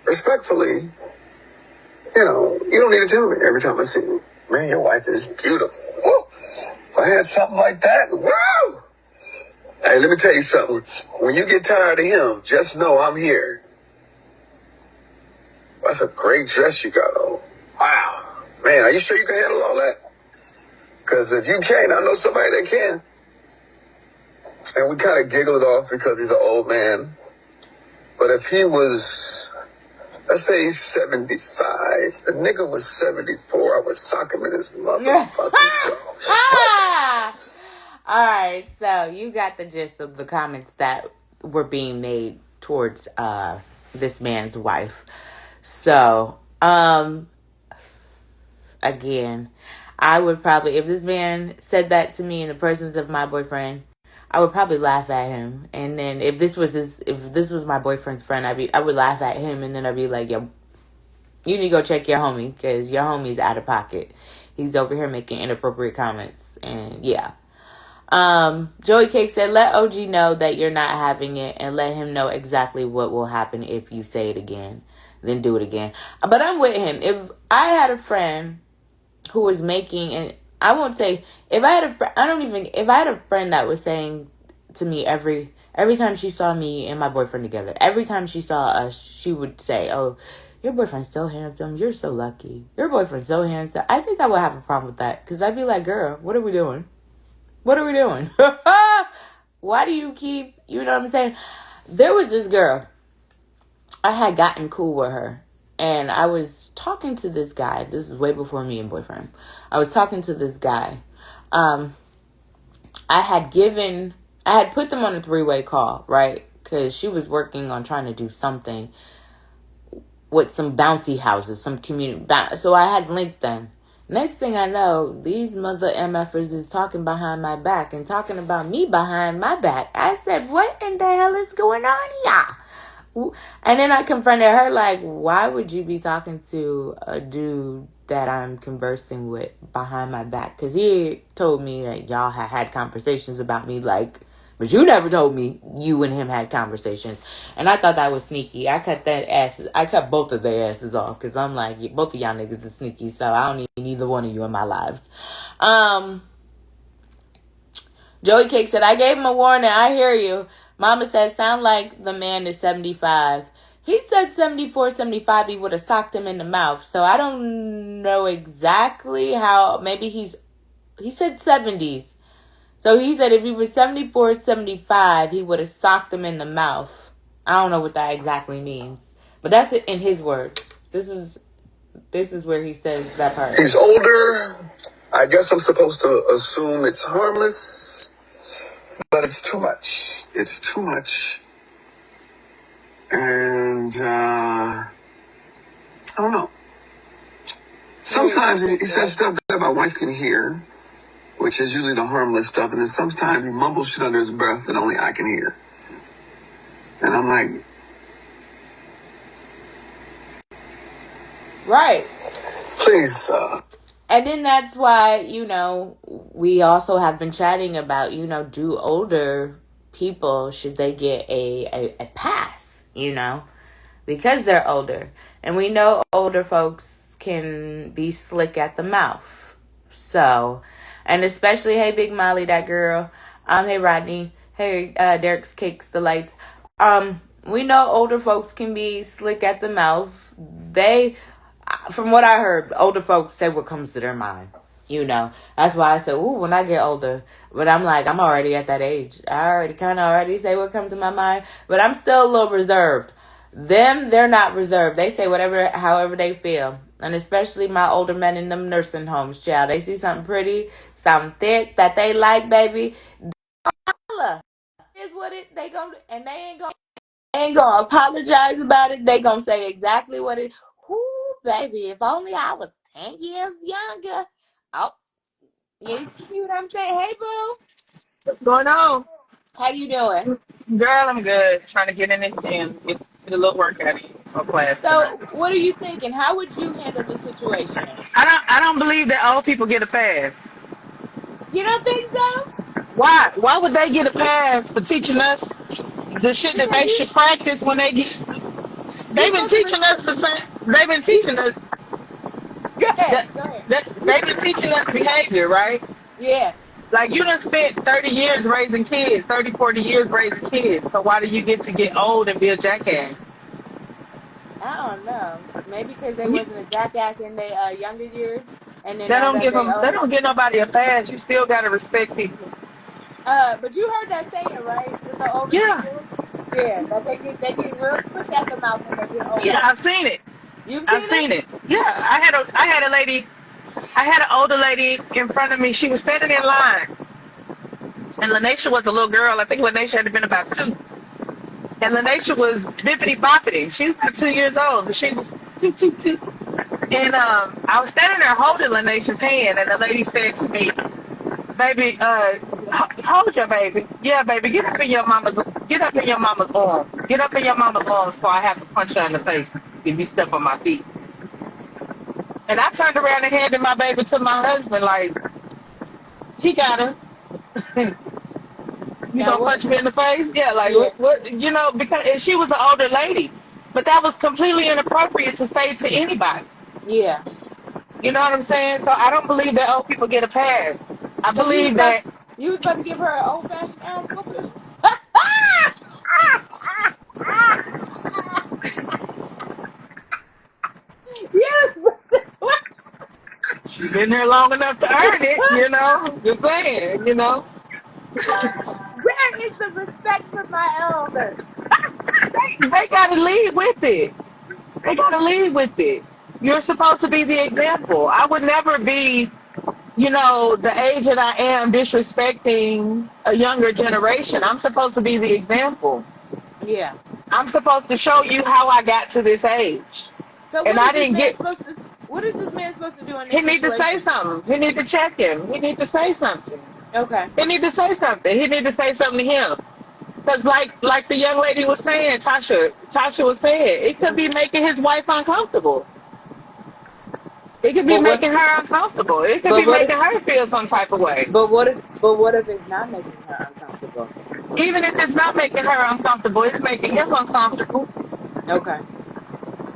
respectfully, you know, you don't need to tell me every time I see you. Man, your wife is beautiful. Woo! If I had something like that, woo! Hey, let me tell you something. When you get tired of him, just know I'm here. That's a great dress you got on. Wow. Man, are you sure you can handle all that? Because if you can't, I know somebody that can. And we kind of giggle it off because he's an old man. But if he was, let's say he's 75, the nigga was 74, I would sock him in his motherfucking jaw. All right, so you got the gist of the comments that were being made towards this man's wife. So, again, I would probably, if this man said that to me in the presence of my boyfriend, I would probably laugh at him. And then if this was my boyfriend's friend, I would laugh at him, and then I'd be like, yo, you need to go check your homie, because your homie's out of pocket. He's over here making inappropriate comments, and yeah. Joey Cake said, let OG know that you're not having it, and let him know exactly what will happen if you say it again. Then do it again. But I'm with him. If I had a friend who was making, and I won't say, if I had a friend that was saying to me every time she saw me and my boyfriend together, every time she saw us, she would say, oh, your boyfriend's so handsome. You're so lucky. Your boyfriend's so handsome. I think I would have a problem with that, because I'd be like, girl, what are we doing? What are we doing? Why do you keep, you know what I'm saying? There was this girl. I had gotten cool with her. And I was talking to this guy. This is way before me and boyfriend. I was talking to this guy. I had put them on a 3-way call, right? Because she was working on trying to do something with some bouncy houses, some community. So I had linked them. Next thing I know, these mother MFers is talking behind my back and talking about me behind my back. I said, what in the hell is going on here? And then I confronted her like, why would you be talking to a dude that I'm conversing with behind my back? Because he told me that y'all had conversations about me, like, but you never told me you and him had conversations. And I thought that was sneaky. I cut both of their asses off, because I'm like, both of y'all niggas is sneaky, so I don't need neither one of you in my lives. Joey Cake said, I gave him a warning. I hear you. Mama said, sound like the man is 75. He said 74, 75, he would have socked him in the mouth. So I don't know exactly how. Maybe he said 70s. So he said if he was 74, 75, he would have socked him in the mouth. I don't know what that exactly means. But that's it in his words. This is where he says that part. He's older. I guess I'm supposed to assume it's harmless. But it's too much. It's too much. And, I don't know. Sometimes he says stuff that my wife can hear, which is usually the harmless stuff. And then sometimes he mumbles shit under his breath that only I can hear. And I'm like, right. Please. And then that's why, we also have been chatting about, do older people, should they get a pass, because they're older. And we know older folks can be slick at the mouth. So, and especially, hey, Big Molly, that girl. Hey, Rodney. Hey, Derek's Cakes Delights. We know older folks can be slick at the mouth. From what I heard, older folks say what comes to their mind. That's why I said, ooh, when I get older. But I'm like, I'm already at that age. I already say what comes to my mind. But I'm still a little reserved. They're not reserved. They say however they feel. And especially my older men in them nursing homes, child. They see something pretty, something thick that they like, baby. is what it they gonna and they ain't gonna apologize about it. They gonna say exactly what it. Whoo, baby, if only I was 10 years younger. Oh, you see what I'm saying? Hey, boo, What's going on? how you doing? Girl, I'm good. Trying to get in the gym, get a little workout in for class tonight. So, what are you thinking? How would you handle the situation? I don't believe that old people get a pass. You don't think so? Why? Why would they get a pass for teaching us the shit that Because they should practice when they get? you They've been supposed to teaching us the same. They've been you teaching us go ahead, that, go ahead. they've been teaching us behavior, right? Yeah, Like you done spent 30 years raising kids, 30, 40 years raising kids. So why do you get old and be a jackass? I don't know. Maybe because they wasn't a jackass in their younger years, and then They now don't that give they them. They don't give nobody a pass. You still gotta respect people. but you heard that saying, right? With the older Yeah, people, yeah, that they get real slick at the mouth when they get yeah. older. I've seen it. You've I've seen it? seen it. Yeah, I had a lady. I had an older lady in front of me. She was standing in line, and Lanisha was a little girl. I think Lanisha had been about 2, and Lanisha was bippity boppity. She was about 2 years old, and she was two two two. And I was standing there holding Lanisha's hand, and the lady said to me, "Baby, hold your baby. Yeah, baby, get up in your mama's arm. Get up in your mama's arm, so I have to punch her in the face if you step on my feet." And I turned around and handed my baby to my husband, like, he got her. You Now gonna what? punch me in the face? Yeah, like, Yeah, what, because and she was an older lady. But that was completely inappropriate to say to anybody. yeah. You know what I'm saying? So I don't believe that old people get a pass. I So believe that you was about to give her an old fashioned ass whooping. Yes. she's been there long enough to earn it, Just saying. Where is the respect for my elders? They gotta lead with it. They gotta lead with it. You're supposed to be the example. I would never be, the age that I am disrespecting a younger generation. I'm supposed to be the example. Yeah. I'm supposed to show you how I got to this age. So And what I is this didn't man get, supposed to? What is this man supposed to do in he this need to say situation? something. He need to check him. He need to say something. Okay. He need to say something. He need to say something to him. Because like the young lady was saying, Tasha was saying, it could be making his wife uncomfortable. It could be But what? making her uncomfortable. It could But be what if? making her feel some type of way. But what if it's not making her uncomfortable? Even if it's not making her uncomfortable, it's making him uncomfortable. Okay.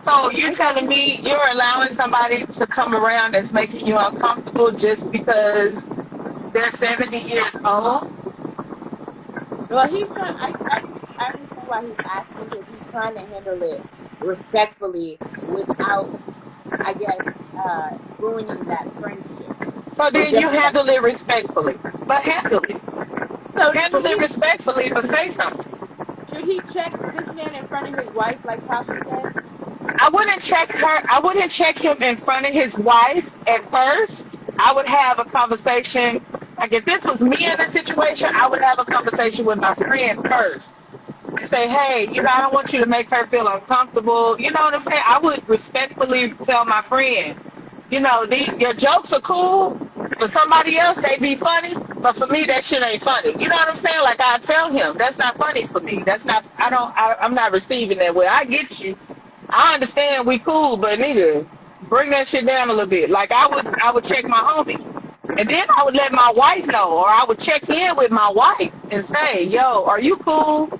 So you're Okay. telling me you're allowing somebody to come around that's making you uncomfortable just because they're 70 years old? Well, he's trying. I understand why he's asking because he's trying to handle it respectfully without, I guess, ruining that friendship. So Or then you just handle it respectfully. But handle it. so Handle it respectfully, but say something. should he check this man in front of his wife, like Tasha said? I wouldn't check her. I wouldn't check him in front of his wife at first. I would have a conversation. Like if this was me in the situation, I would have a conversation with my friend first and say, hey, I don't want you to make her feel uncomfortable. You know what I'm saying? I would respectfully tell my friend, your jokes are cool. For somebody else, they be funny. But for me, that shit ain't funny. You know what I'm saying? Like I tell him, that's not funny for me. That's not. I'm not receiving that way. I get you. I understand we cool, but nigga, bring that shit down a little bit. Like I would check my homie. And then I would let my wife know, or I would check in with my wife and say, yo, are you cool?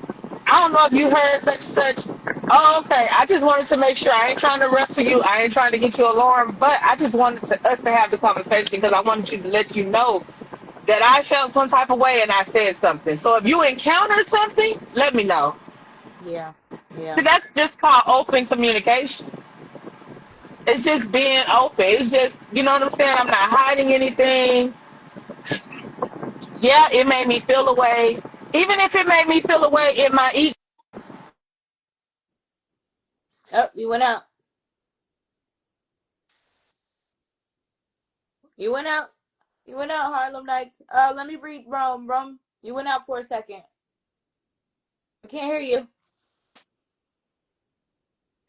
I don't know if you heard such and such. Oh, okay. I just wanted to make sure. I ain't trying to wrestle you. I ain't trying to get you alarmed, but I just wanted us to have the conversation because I wanted you to let you know that I felt some type of way and I said something. So if you encounter something, let me know. Yeah. So Yeah. that's just called open communication. It's just being open. It's just, you know what I'm saying? I'm not hiding anything. Yeah, it made me feel away. Even if it made me feel away in my ego. Oh, you went out. You went out. You went out, Harlem Nights. Let me read Rome. Rome, you went out for a second. can't hear you.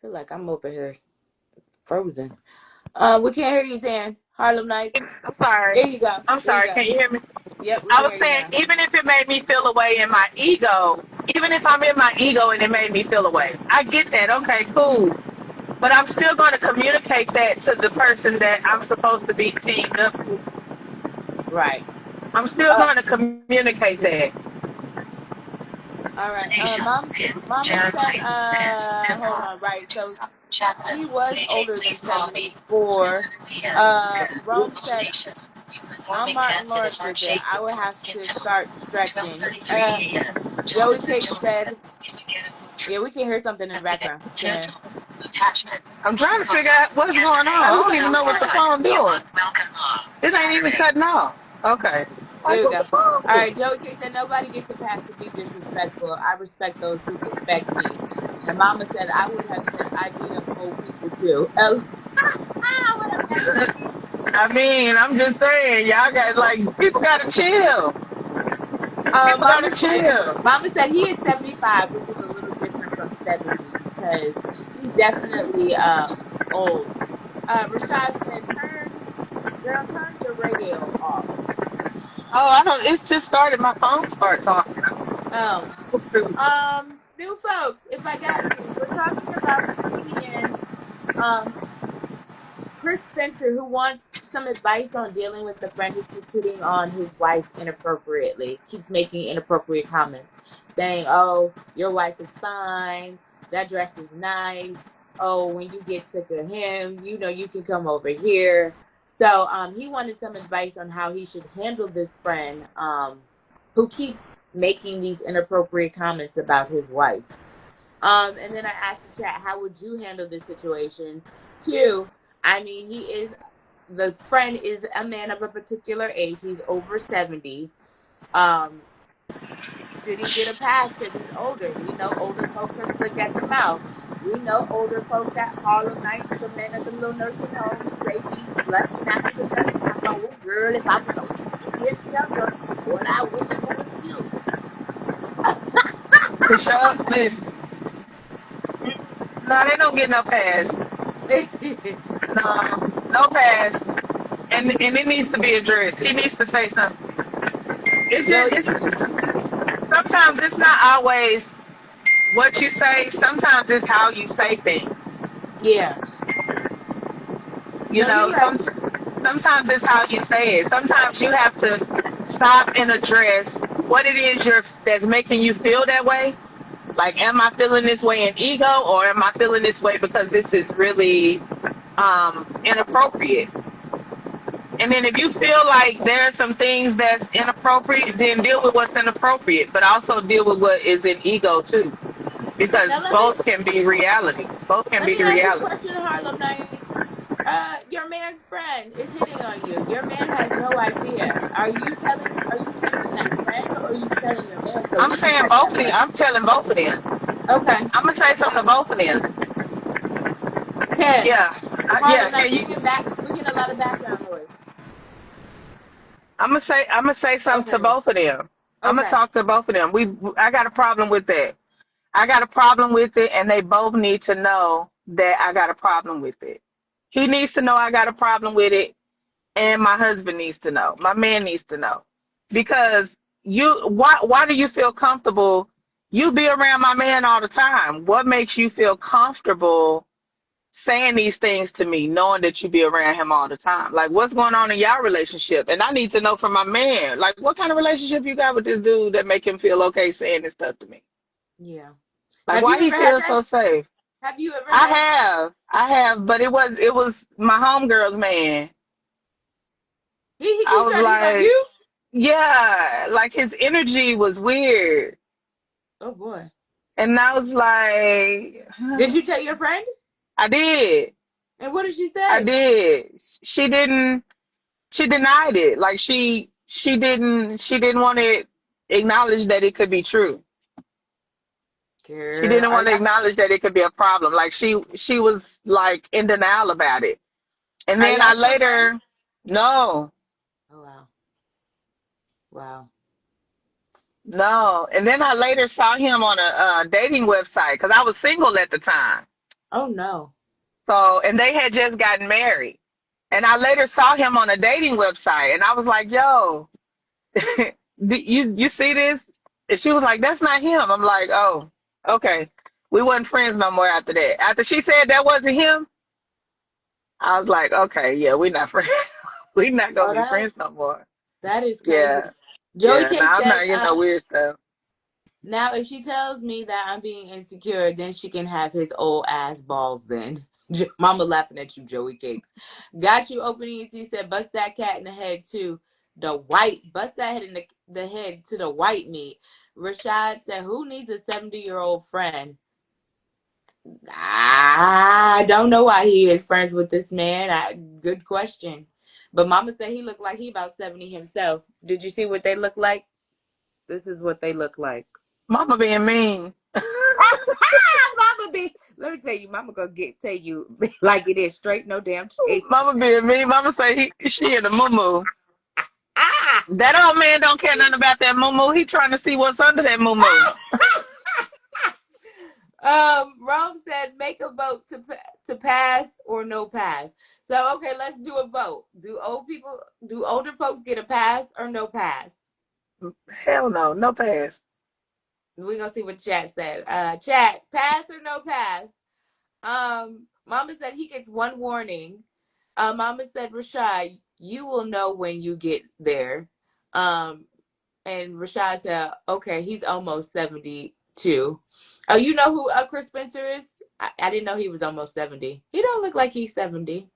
Feel like I'm over here frozen. We can't hear you, Dan. Harlem Nights. I'm sorry. There you go. I'm There you sorry. go. Can you hear me? Yep, we I can was hear you saying, now. even if it made me feel away in my ego, even if I'm in my ego and it made me feel away, I get that. Okay, cool. But I'm still going to communicate that to the person that I'm supposed to be teamed up with. Right. I'm still Uh, going to communicate that. all right. Mama said, hold on. Right. So he was older than 74. Rome said, on Martin Lawrence visit, I would have to start stretching. Joey Cake said, yeah, we can hear something in the background. Dan. I'm trying to figure out what's going on. I Oh, we don't can't. even know what the phone doing. This ain't even cutting off. Okay. There Like, we what go. the phone All doing? right, Joey K said nobody gets a pass to be disrespectful. I respect those who respect me. And Mama said I would have said I beat up old people too. What up, Legacy? I mean, I'm just saying, y'all got, like, people got to chill. People got to Mama chill. Mama said he is 75, which is a little different from 70 because he definitely old. Rashad said turn your radio off. Oh, I don't, it just started, my phone started talking. Oh. New folks, if I got you, we're talking about comedian um Chris Spencer, who wants some advice on dealing with a friend who keeps hitting on his wife inappropriately, keeps making inappropriate comments, saying, "Oh, your wife is fine. That dress is nice. Oh, when you get sick of him, you know you can come over here." So, he wanted some advice on how he should handle this friend, who keeps making these inappropriate comments about his wife. And then I asked the chat, how would you handle this situation? Two, I mean, the friend is a man of a particular age. He's over 70. Um, should he get a pass because he's older? We know older folks are slick at the mouth. We know older folks at Harlem Nights, the men at the little nursing homes, they be lusting after the nursing. I'm like, oh, girl, if I was only 10 years younger, what I wouldn't do with you. For sure, listen, no, they don't get no pass. No, no pass. And it needs to be addressed. He needs to say something. It's just, Joey, it's, sometimes it's not always what you say. Sometimes it's how you say things. yeah. You No, you're know, right. sometimes it's how you say it. Sometimes you have to stop and address what it is that's making you feel that way. Like, am I feeling this way in ego, or am I feeling this way because this is really inappropriate? And then if you feel like there are some things that's inappropriate, then deal with what's inappropriate, but also deal with what is in ego too, because Now both can be reality. Both can let be me the ask you a reality. question, Harlem Nights. Your man's friend is hitting on you. Your man has no idea. Are you shaming that friend or are you telling your man so I'm he can saying check both that of them. friend? I'm telling both of them. Okay. I'm gonna say something to both of them. Ken, Yeah, Harlem yeah. Nights, we're getting a lot of background noise. I'm gonna say something to Okay. both of them. I'm gonna Okay. talk to both of them. I got a problem with that. I got a problem with it, and they both need to know that I got a problem with it. He needs to know I got a problem with it, and my husband needs to know. My man needs to know. Because why do you feel comfortable? You be around my man all the time. What makes you feel comfortable saying these things to me, knowing that you be around him all the time? Like, what's going on in your relationship? And I need to know from my man, like, what kind of relationship you got with this dude that make him feel okay saying this stuff to me? Yeah. Like, Have why you he ever had feels that? so safe? Have you ever had that? I have, but it was my homegirl's man. He I keeps was trying to hit on like, you? yeah, like his energy was weird. Oh boy. And I was like, Did you tell your friend? I did. And what did she I say? did. She denied it. Like she didn't want to acknowledge that it could be true. She Girl, didn't want to acknowledge that it could be a problem. Like she was like in denial about it. And are then y'all I still friends? later, no, Oh wow. Wow. No. And then I later saw him on a dating website because I was single at the time. Oh no. So, and they had just gotten married. And I later saw him on a dating website, and I was like, "Yo, you see this?" And she was like, "That's not him." I'm like, "Oh, okay." We wasn't friends no more after that. After she said that wasn't him, I was like, "Okay, yeah, we're not friends. We're not gonna Oh, be friends no more." that is crazy. Yeah, Joey yeah. K Now I'm says, not getting no weird stuff. now if she tells me that I'm being insecure, then she can have his old ass balls then. Mama laughing at you, Joey Cakes. Got you opening. He said, bust that cat in the head too. Bust that head in the head to the white meat. Rashad said, who needs a 70-year-old friend? I don't know why he is friends with this man. Good question. But Mama said he looked like he about 70 himself. Did you see what they look like? This is what they look like. Mama being mean. Mama be. Let me tell you, Mama gonna tell you like it is, straight, no damn chase. Mama being mean. Mama say she in the moo. Ah! That old man don't care nothing about that moo. He trying to see what's under that moo. Rome said make a vote to pass or no pass. So okay, let's do a vote. Do older folks get a pass or no pass? Hell no, no pass. We're gonna see what chat said. Chat, pass or no pass? Mama said he gets one warning. Mama said, Rashad, you will know when you get there. And Rashad said, okay, he's almost 72. Oh, you know who Chris Spencer is? I didn't know he was almost 70. He don't look like he's 70.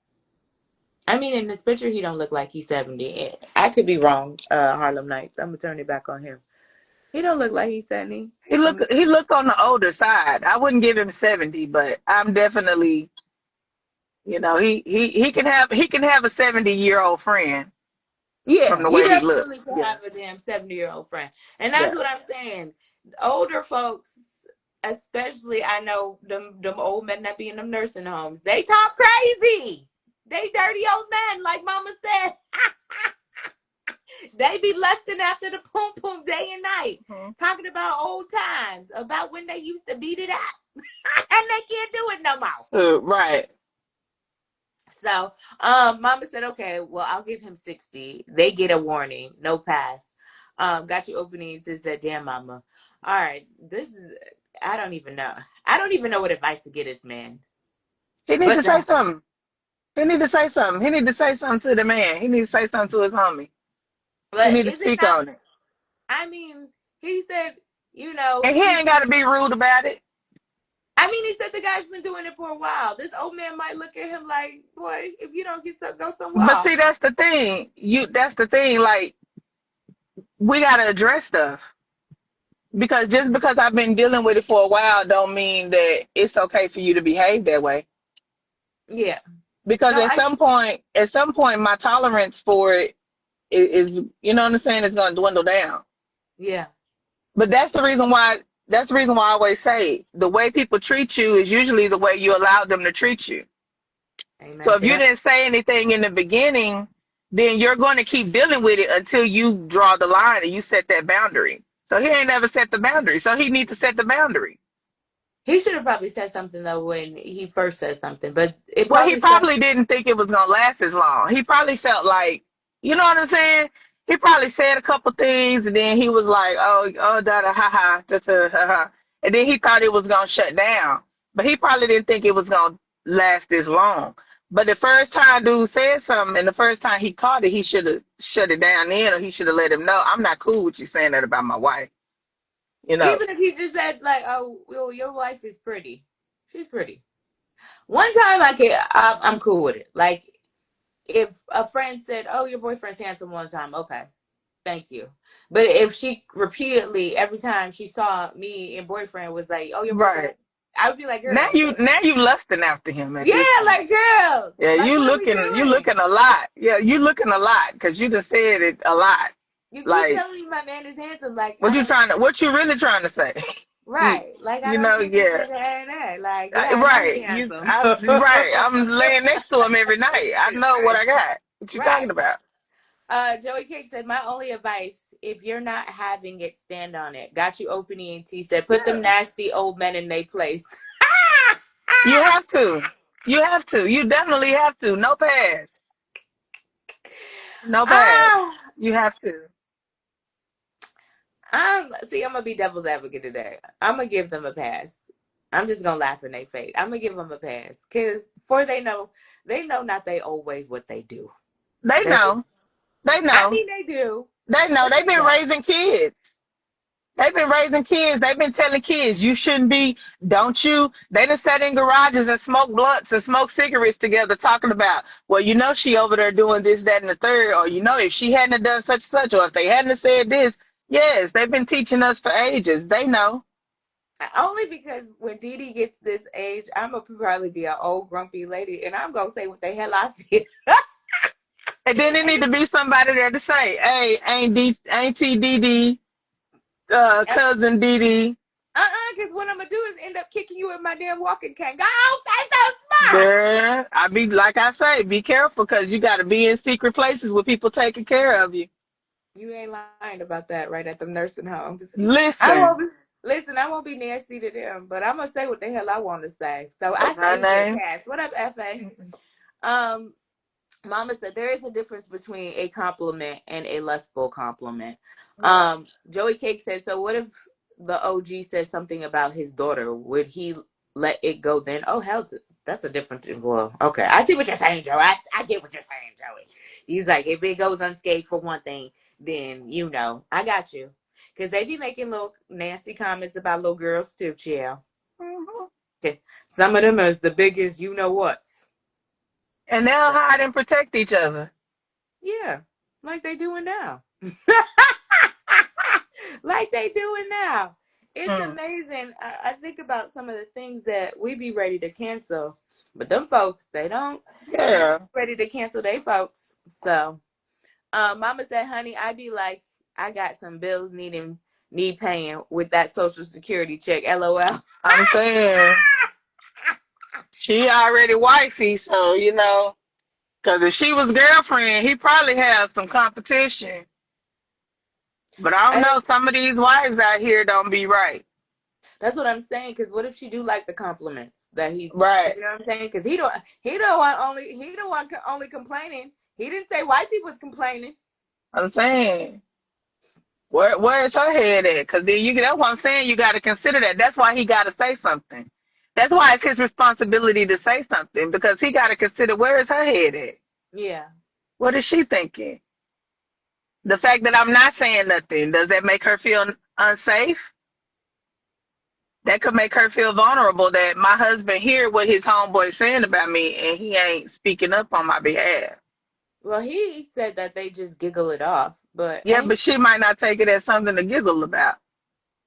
I mean, in this picture, he don't look like he's 70. I could be wrong, Harlem Nights. I'm gonna turn it back on him. He don't look like he's 70. He look on the older side. I wouldn't give him 70, but I'm definitely, he can have a 70-year-old friend from Yeah, the he way he looks. definitely can Yeah. have a damn 70-year-old friend. And that's Yeah. what I'm saying. Older folks, especially, I know them old men that be in them nursing homes, they talk crazy. They dirty old men, like Mama said. They be lusting after the pum pum day and night, talking about old times, about when they used to beat it up, and they can't do it no more. Right. So, Mama said, okay, well, I'll give him 60. They get a warning, no pass. Got you openings. It said, damn, Mama. All right, I don't even know. I don't even know what advice to get this man. He needs to But say something. He need to say something. He need to say something to the man. He needs to say something to his homie. He need to is it speak not? on it. I mean, he said, you know, And he ain't got to be rude about it. I mean, he said the guy's been doing it for a while. This old man might look at him like, boy, if you don't get stuck, go somewhere But else. see, that's the thing. That's the thing. Like, we got to address stuff. Because just because I've been dealing with it for a while don't mean that it's okay for you to behave that way. Yeah. Because No, at some point, my tolerance for it is, you know what I'm saying, it's going to dwindle down. yeah. But that's the reason why. That's the reason why I always say the way people treat you is usually the way you allow them to treat you. Amen So if to you that. didn't say anything in the beginning, then you're going to keep dealing with it until you draw the line and you set that boundary. So he ain't never set the boundary. So he needs to set the boundary. He should have probably said something though when he first said something, but it Well, he probably sounds. probably didn't think it was going to last as long. He probably felt like, you know what I'm saying? He probably said a couple things and then he was like, oh, da da ha ha, da da ha ha. And then he thought it was going to shut down. But he probably didn't think it was going to last this long. But the first time dude said something and the first time he caught it, he should have shut it down then, or he should have let him know, I'm not cool with you saying that about my wife. You know? Even if he just said like, "Oh, well, your wife is pretty. She's pretty." One time I'm cool with it. Like if a friend said, "Oh, your boyfriend's handsome," one time, okay, thank you. But if she repeatedly every time she saw me and boyfriend was like, "Oh, your boyfriend," Right. I would be like, Now "Girl, you lusting after him at yeah, this point. like girl, Yeah, like what are we you doing?" looking a lot. Yeah, you looking a lot because you just said it a lot. You keep Like, telling me my man is handsome. Like I don't. what you really trying to say? Right. Like I You don't know, think this yeah, nigga ain't that. Like, yeah, I know he right. handsome. Right. I'm laying next to him every night. I know what I got. What you talking Right. about? Joey Cake said, my only advice, if you're not having it, stand on it. Got you, Open ENT said, put them Yeah. nasty old men in their place. You have to. You have to. You definitely have to. No pass. No pass. Ah, You have to. I'm gonna be devil's advocate today. I'm gonna give them a pass. I'm just gonna laugh in their face. I'm gonna give them a pass because for they know not they always what they do. They They, know. They I know. mean they do, They know. but They've they been know. raising kids. They've been raising kids. They've been telling kids, you shouldn't be, don't you? They done sat in garages and smoked blunts and smoked cigarettes together talking about, well, you know, she over there doing this, that, and the third. Or, you know, if she hadn't have done such, such, or if they hadn't have said this. Yes, they've been teaching us for ages. They know. Only because when Dee Dee gets this age, I'm gonna probably be an old grumpy lady, and I'm gonna say what the hell I feel. And then there need to be somebody there to say, hey, ain't T D D, cousin D D. Because what I'm gonna do is end up kicking you in my damn walking cane. Go say so smart. Girl, I be like I say, be careful because you got to be in secret places with people taking care of you. You ain't lying about that right at the nursing homes. I won't Listen, be, listen, I won't be nasty to them, but I'm gonna say what the hell I want to say. So I say you get honey. passed. What up, FA? Um, Mama said there is a difference between a compliment and a lustful compliment. Right. Joey Cake said, so what if the OG says something about his daughter? Would he let it go then? Oh, hell, that's a different. Well, okay. I see what you're saying, Joey. I get what you're saying, Joey. He's like, if it goes unscathed for one thing, then I got you. Because they be making little nasty comments about little girls too, chill. Mhm. Some of them is the biggest whats. And they'll hide and protect each other. Yeah, like they doing now. Like they doing now. It's Mm. amazing. I think about some of the things that we be ready to cancel, but them folks, they don't. They not Yeah. ready to cancel they folks. So, Mama said, "Honey, I be like, I got some bills need paying with that Social Security check." LOL. I'm saying she already wifey, so because if she was girlfriend, he probably has some competition. But I don't And know, some of these wives out here don't be right. that's what I'm saying. Because what if she do like the compliments that he's, Right. you know what I'm saying? Because he don't want only complaining. He didn't say white people's complaining. I'm saying. Where is her head at? Because then that's what I'm saying. You got to consider that. That's why he got to say something. That's why it's his responsibility to say something because he got to consider where is her head at? Yeah. What is she thinking? The fact that I'm not saying nothing, does that make her feel unsafe? That could make her feel vulnerable that my husband hear what his homeboy saying about me and he ain't speaking up on my behalf. Well, he said that they just giggle it off, but Yeah, ain't but she might not take it as something to giggle about.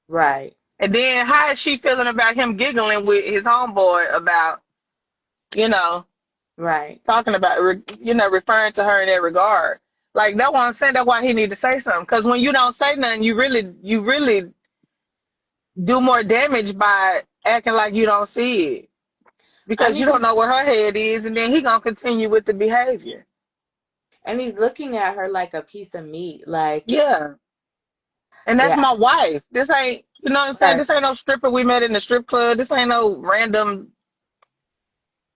right, And then how is she feeling about him giggling with his homeboy about, you know, right. talking about, referring to her in that regard? Like that's why I'm saying that's why he need to say something. Because when you don't say nothing, you really do more damage by acting like you don't see it I because you don't mean, know where her head is, and then he gonna continue with the behavior. and he's looking at her like a piece of meat. Like, Yeah, and that's yeah, my wife. This ain't, you know what I'm saying? right. This ain't no stripper we met in the strip club. This ain't no random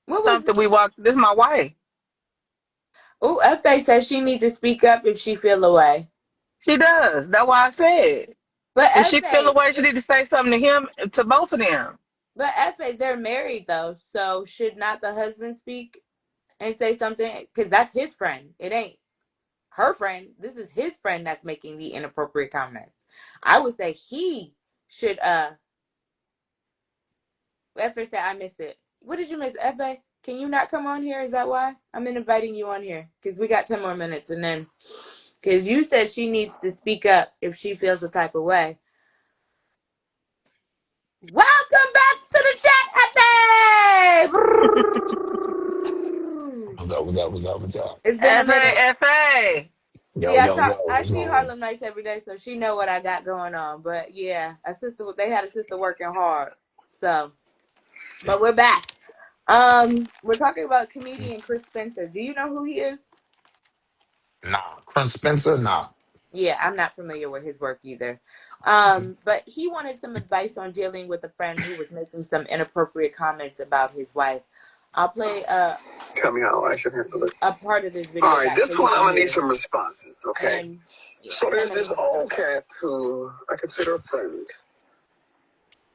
What was? something we walked. This is my wife. Oh, Effie says she need to speak up if she feel away. She does. That's why I said But if she feel Effie, away, she need to say something to him, to both of them. they're married though, so should not the husband speak and say something? Because that's his friend. It ain't her friend. This is his friend that's making the inappropriate comments. I would say he should. Efe said, I miss it. What did you miss, Efe? Can you not come on here? Is that why? I'm inviting you on here because we got 10 more minutes. And then, because you said she needs to speak up if she feels the type of way. Welcome back to the chat, Efe! What's up? What's up? What's up? What's up? It's been a F minute. A F A. Yo, See, yo, yo. I What's see going on? Harlem Nights every day, so she know what I got going on. But yeah, they had a sister working hard. So, but we're back. We're talking about comedian Chris Spencer. Do you know who he is? Nah, Chris Spencer, nah. Yeah, I'm not familiar with his work either. But he wanted some advice on dealing with a friend who was making some inappropriate comments about his wife. I'll play Tell me how I should handle it. a part of this All video right, back so this you one I'm can gonna need hear, some responses, and okay? then yeah, So and there's then this maybe we can old talk. cat who I consider a friend,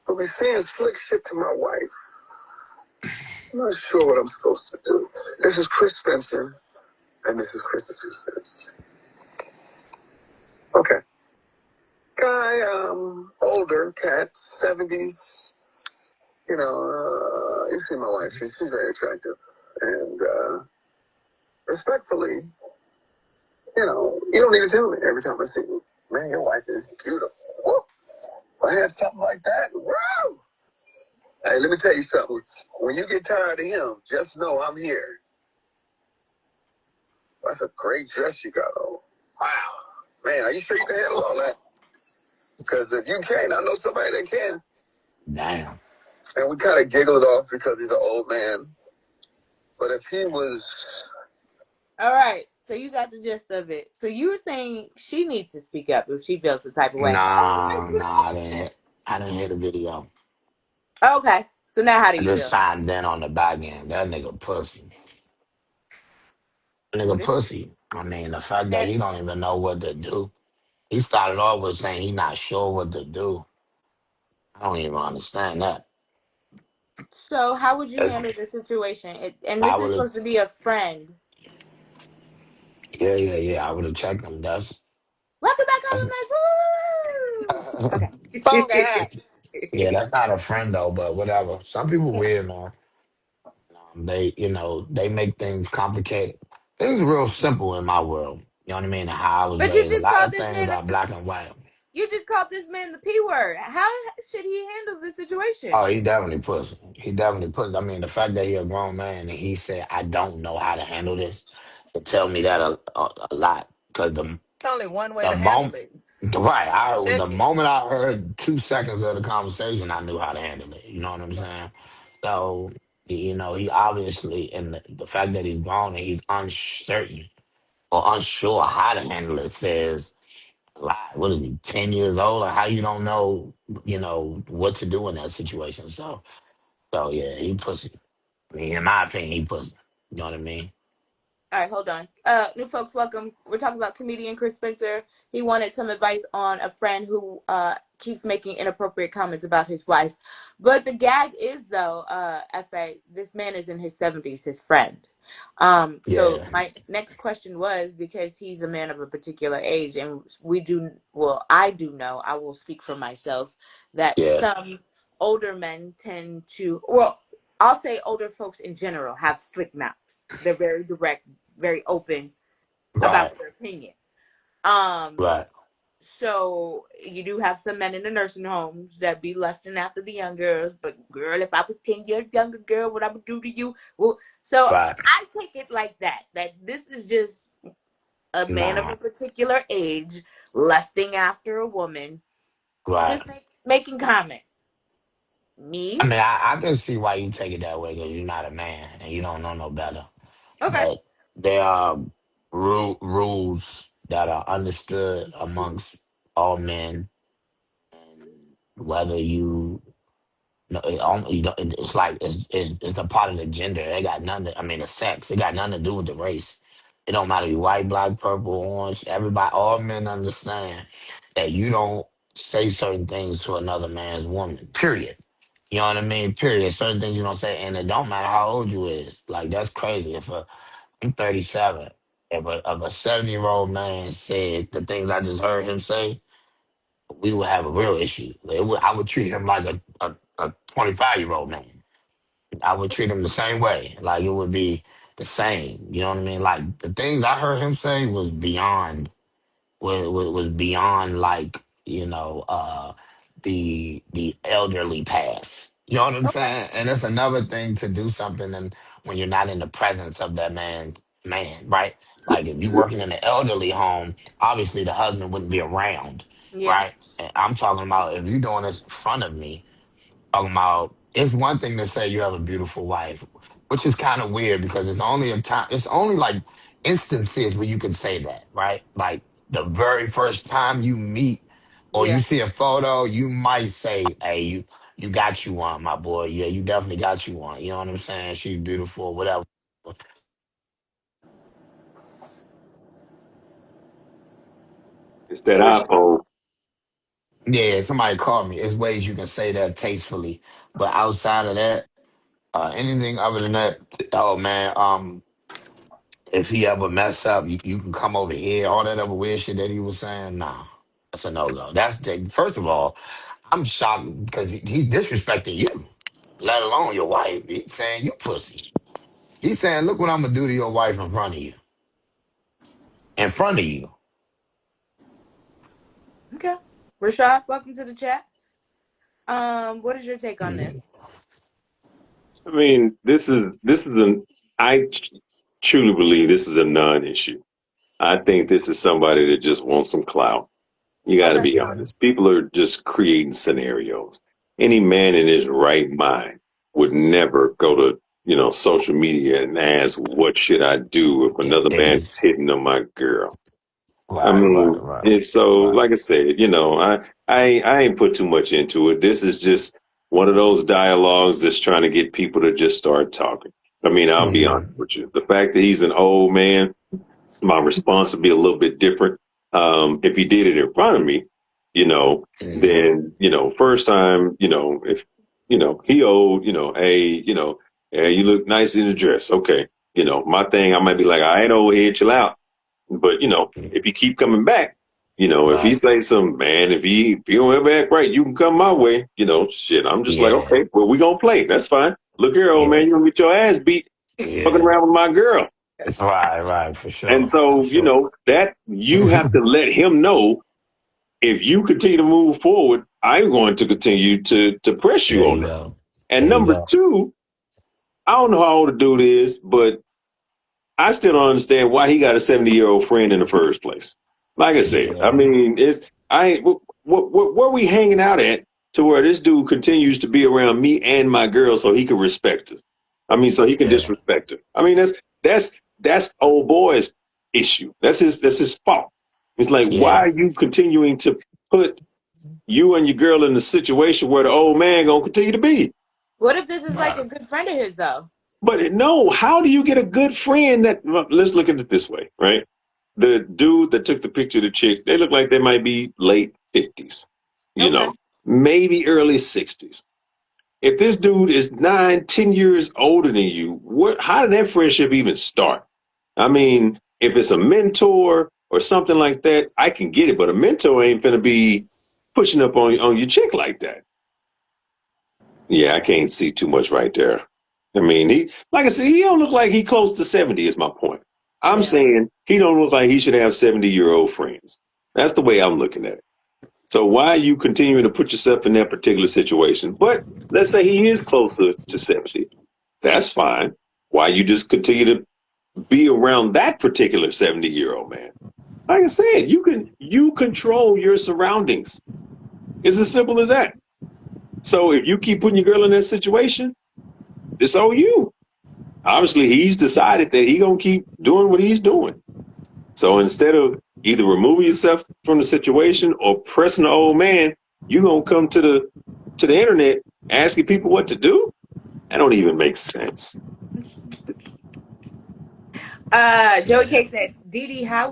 who be saying slick shit to my wife. I'm not sure what I'm supposed to do. This is Chris Spencer, and this is Chris's 2 cents. Okay. Guy, older cat, 70s. You see my wife. She's very attractive. And, respectfully, you don't need to tell me every time I see you. Man, your wife is beautiful. Woo! If I had something like that, woo! Hey, let me tell you something. When you get tired of him, just know I'm here. That's a great dress you got on. Wow. Man, are you sure you can handle all that? Because if you can't, I know somebody that can. Damn. And we kind of giggle it off because he's an old man. But if he was, All right, so you got the gist of it. So you were saying she needs to speak up if she feels the type of way. Nah, I didn't hear the video. Okay, so now how do I you just feel? chimed in on the back end. That nigga pussy. That Well, nigga this pussy. I mean, the fact that man. he don't even know what to do. He started off with saying he not sure what to do. I don't even understand that. So how would you Uh, handle the situation? And I this is would have, supposed to be a friend. yeah. I would have checked him. Welcome back That's home, Miss Woo. Phone Okay. guy. yeah, that's not a friend though. But whatever. Some people weird, man. They make things complicated. Things are real simple in my world. You know what I mean? And how I was But you raised. A just lot called of this things man are black and white. you just called this man the P word. How should he handle the situation? Oh, he definitely pussy. He definitely pussy. I mean, the fact that he a grown man and he said, "I don't know how to handle this," it tell me that a lot. Because There's only one way the to handle moment, it. right? The Check it. moment I heard 2 seconds of the conversation, I knew how to handle it. You know what I'm saying? So he obviously, and the fact that he's grown and he's uncertain or unsure how to handle it says a lot. What is he, 10 years old? Or how you don't know, what to do in that situation? So yeah, he pussy. I mean, in my opinion, he pussy. You know what I mean? All right, hold on. New folks, welcome. We're talking about comedian Chris Spencer. He wanted some advice on a friend who keeps making inappropriate comments about his wife. But the gag is, though, Fa, this man is in his 70s, his friend. So Yeah, my next question was, because he's a man of a particular age, and well, I do know, I will speak for myself, that yeah, some older men tend to, well, I'll say older folks in general have slick mouths. They're very direct, very open right, about their opinion. Um, right, so you do have some men in the nursing homes that be lusting after the young girls, but girl, if I was 10 years younger, girl, what I would do to you? Well, so right, I take it like that. That this is just a man of a nah, particular age lusting after a woman, right. just making comments. I Me? mean, I can see why you take it that way because you're not a man and you don't know no better. Okay. But there are rules that are understood amongst all men, and whether no, it's like it's a part of the gender. It got nothing. I mean, the sex. It got nothing to do with the race. It don't matter if you white, black, purple, orange. Everybody, all men understand that you don't say certain things to another man's woman. Period. You know what I mean? Period. Certain things you don't say, and it don't matter how old you is. Like that's crazy. I'm 37. If a 7-year-old man said the things I just heard him say, we would have a real issue. I would treat him like a 25-year-old man. I would treat him the same way. Like it would be the same. You know what I mean? Like the things I heard him say was beyond like the elderly pass. You know what I'm Okay. saying? And it's another thing to do something and when you're not in the presence of that man, right? Like if you're working in the elderly home, obviously the husband wouldn't be around, Yeah. right? And I'm talking about if you're doing this in front of me, talking about it's one thing to say you have a beautiful wife, which is kind of weird because it's only like instances where you can say that, right? Like the very first time you meet or you Yeah. see a photo, you might say, "Hey, you got you one, my boy. Yeah, you definitely got you one." You know what I'm saying? She's beautiful, whatever. It's that What was iPhone. Yeah, somebody called me. There's ways you can say that tastefully, but outside of that, anything other than that, oh man, if he ever mess up, you can come over here. All that other weird shit that he was saying, nah, that's a no go. First of all, I'm shocked because he's disrespecting you, let alone your wife. He's saying you pussy. He's saying, look what I'm gonna do to your wife in front of you, in front of you. okay? Rashad, welcome to the chat. What is your take on this? Mm, I mean, this is an I truly believe this is a non-issue. I think this is somebody that just wants some clout. You got to Okay. be mm, honest. People are just creating scenarios. Any man in his right mind would never go to, social media and ask, what should I do if another man is ex- hitting on my girl? I right, right, mean, right, and so, right. like I said, I ain't put too much into it. This is just one of those dialogues that's trying to get people to just start talking. I mean, I'll be honest Mm, with you. The fact that he's an old man, my response would be a little bit different. If he did it in front of me, mm, then, first time, if, he old, hey, you look nice in the dress. Okay. My thing, I might be like, I ain't old head, chill out. But mm, if you keep coming back, if he right, say some man, if you don't ever act right, you can come my way. Shit. I'm just like, yeah, okay, well, we gonna play. That's fine. Look here, old man, yeah, you gonna get your ass beat fucking yeah. around with my girl. Right, right, And for so, sure. that you have to let him know if you continue to move forward, I'm going to continue to press you There on you that. go. And There you number go. two, I don't know how old the dude is, but I still don't understand why he got a 70-year-old friend in the first place. Like I said, I Yeah, mean, where we hanging out at to where this dude continues to be around me and my girl so he can respect us. I mean, so he can yeah, disrespect her. I mean, that's old boy's issue. That's his fault. It's like, why yeah. are you continuing to put you and your girl in a situation where the old man gonna continue to be? What if this is like Right. a good friend of his though? But no, how do you get a good friend that, well, let's look at it this way, right? The dude that took the picture of the chick, they look like they might be late 50s, you Okay. know, maybe early 60s. If this dude is 9, 10 years older than you, how did that friendship even start? I mean, if it's a mentor or something like that, I can get it, but a mentor ain't finna be pushing up on your chick like that. Yeah, I can't see too much right there. I mean, like I said, he don't look like he close to 70 is my point. I'm Yeah. saying he don't look like he should have 70-year-old friends. That's the way I'm looking at it. So why are you continuing to put yourself in that particular situation? But let's say he is closer to 70. That's fine. Why you just continue to be around that particular 70-year-old man? Like I said, you control your surroundings. It's as simple as that. So if you keep putting your girl in that situation, it's on you. Obviously, he's decided that he gonna keep doing what he's doing. So instead of either removing yourself from the situation or pressing the old man, you gonna come to the internet asking people what to do. That don't even make sense. Joey Yeah. K said, Dee Dee, how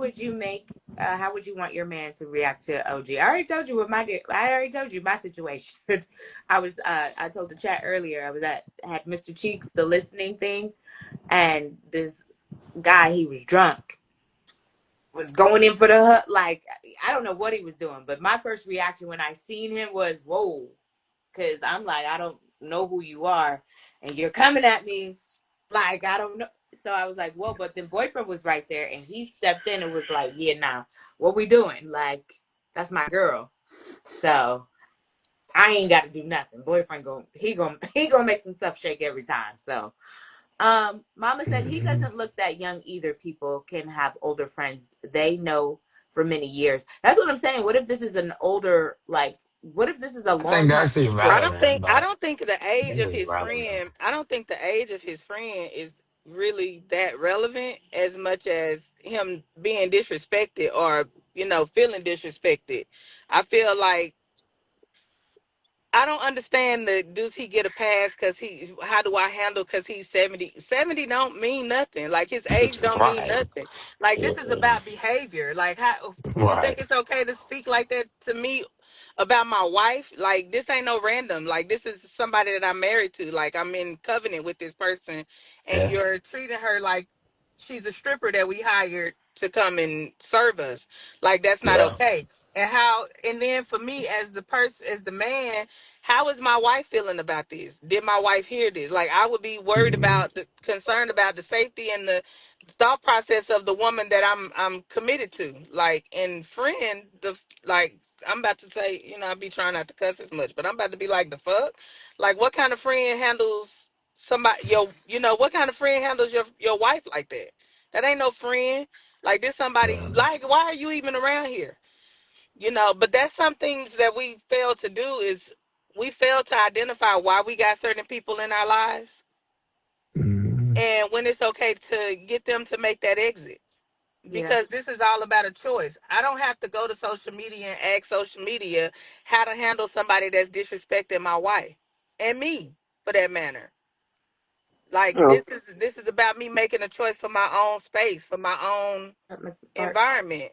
would you want your man to react to OG? I already told you I already told you my situation. I told the chat earlier, had Mr. Cheeks, the listening thing, and this guy, he was drunk, was going in for the like, I don't know what he was doing, but my first reaction when I seen him was, whoa, because I'm like, I don't know who you are, and you're coming at me like I don't know. So I was like, whoa, but then boyfriend was right there, and he stepped in and was like, yeah, nah, what we doing? Like, that's my girl. So I ain't got to do nothing. Boyfriend he gonna make some stuff shake every time. So Mama said he Hmm. doesn't look that young either. People can have older friends they know for many years. That's what I'm saying. What if this is an older, like, what if this is a I think long time that's I situation? don't think irrelevant, I but don't think the I age think of it's his relevant. friend. I don't think the age of his friend is really that relevant as much as him being disrespected or, feeling disrespected. I feel like I don't understand the does he get a pass because how do I handle because he's 70? 70 don't mean nothing. Like his age don't mean Right. nothing. Like this is Yeah. about behavior. Like how you think Right. it's okay to speak like that to me about my wife? Like this ain't no random. Like this is somebody that I'm married to. Like I'm in covenant with this person and Yeah. you're treating her like she's a stripper that we hired to come and serve us. Like that's not Yeah. okay. And then for me as the person as the man, how is my wife feeling about this? Did my wife hear this? Like I would be worried Mm-hmm. about concerned about the safety and the thought process of the woman that I'm committed to. Like and friend, like I'm about to say, I be trying not to cuss as much, but I'm about to be like the fuck? Like what kind of friend handles somebody what kind of friend handles your wife like that? That ain't no friend. Like this somebody Yeah. like why are you even around here? But that's some things that we fail to do is we fail to identify why we got certain people in our lives Mm-hmm. and when it's okay to get them to make that exit. Yeah. Because this is all about a choice. I don't have to go to social media and ask social media how to handle somebody that's disrespecting my wife and me for that matter. Like Well, this is about me making a choice for my own space, for my own That Mr. Stark. environment.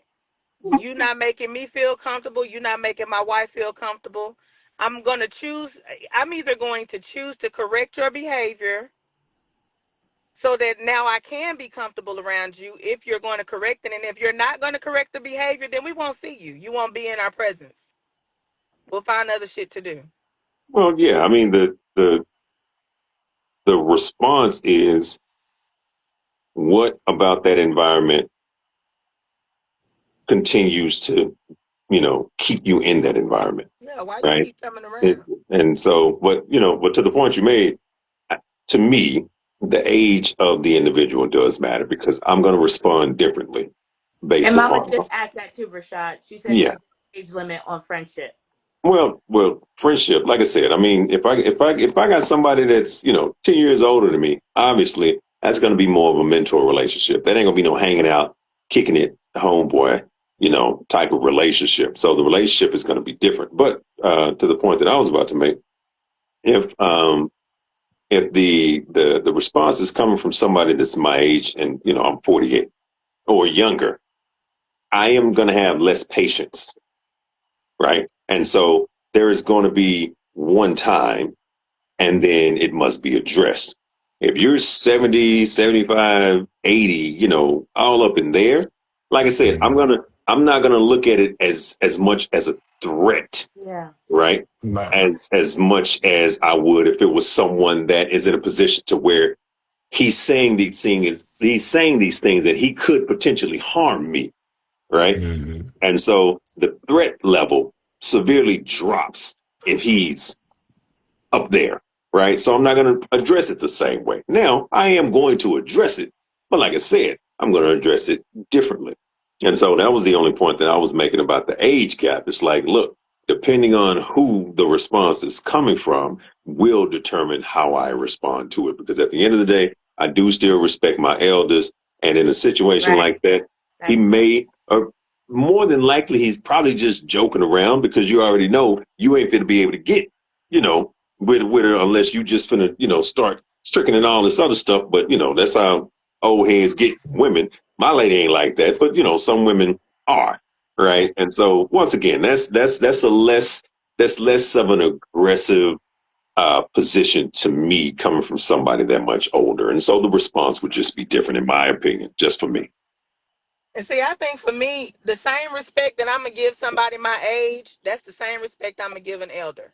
You not making me feel comfortable. You not making my wife feel comfortable. I'm going to choose. I'm either going to choose to correct your behavior so that now I can be comfortable around you if you're going to correct it. And if you're not going to correct the behavior, then we won't see you. You won't be in our presence. We'll find other shit to do. well, yeah. I mean, the response is what about that environment continues to, keep you in that environment, Yeah, why you right? keep coming It, around? and so, but to the point you made, to me, the age of the individual does matter because I'm going to respond differently And based Mama upon, just asked that too, Rashad. She said, yeah. "Is there an age limit on friendship?" Well, friendship. Like I said, I mean, if I got somebody that's 10 years older than me, obviously that's going to be more of a mentor relationship. That ain't gonna be no hanging out, kicking it, homeboy, type of relationship. So the relationship is going to be different. But to the point that I was about to make, if if the response is coming from somebody that's my age and I'm 48 or younger, I am going to have less patience, right? And so there is going to be one time and then it must be addressed. If you're 70, 75, 80, all up in there, like I said, Mm-hmm. I'm not gonna look at it as much as a threat, Yeah. right? Right. As much as I would if it was someone that is in a position to where he's saying these things that he could potentially harm me, right? Mm-hmm. And so the threat level severely drops if he's up there, right? So I'm not going to address it the same way. Now, I am going to address it, but like I said, I'm going to address it differently. And so that was the only point that I was making about the age gap. It's like, look, depending on who the response is coming from, will determine how I respond to it. Because at the end of the day, I do still respect my elders. And in a situation Right. like that, he That's may, or more than likely, he's probably just joking around because you already know you ain't going to be able to get, you know, with her unless you just finna, start stricken and all this other stuff. But that's how old heads get women. My lady ain't like that, but some women are, right? And so once again, that's less of an aggressive position to me coming from somebody that much older. And so the response would just be different in my opinion, just for me. And see, I think for me, the same respect that I'm gonna give somebody my age, that's the same respect I'm gonna give an elder.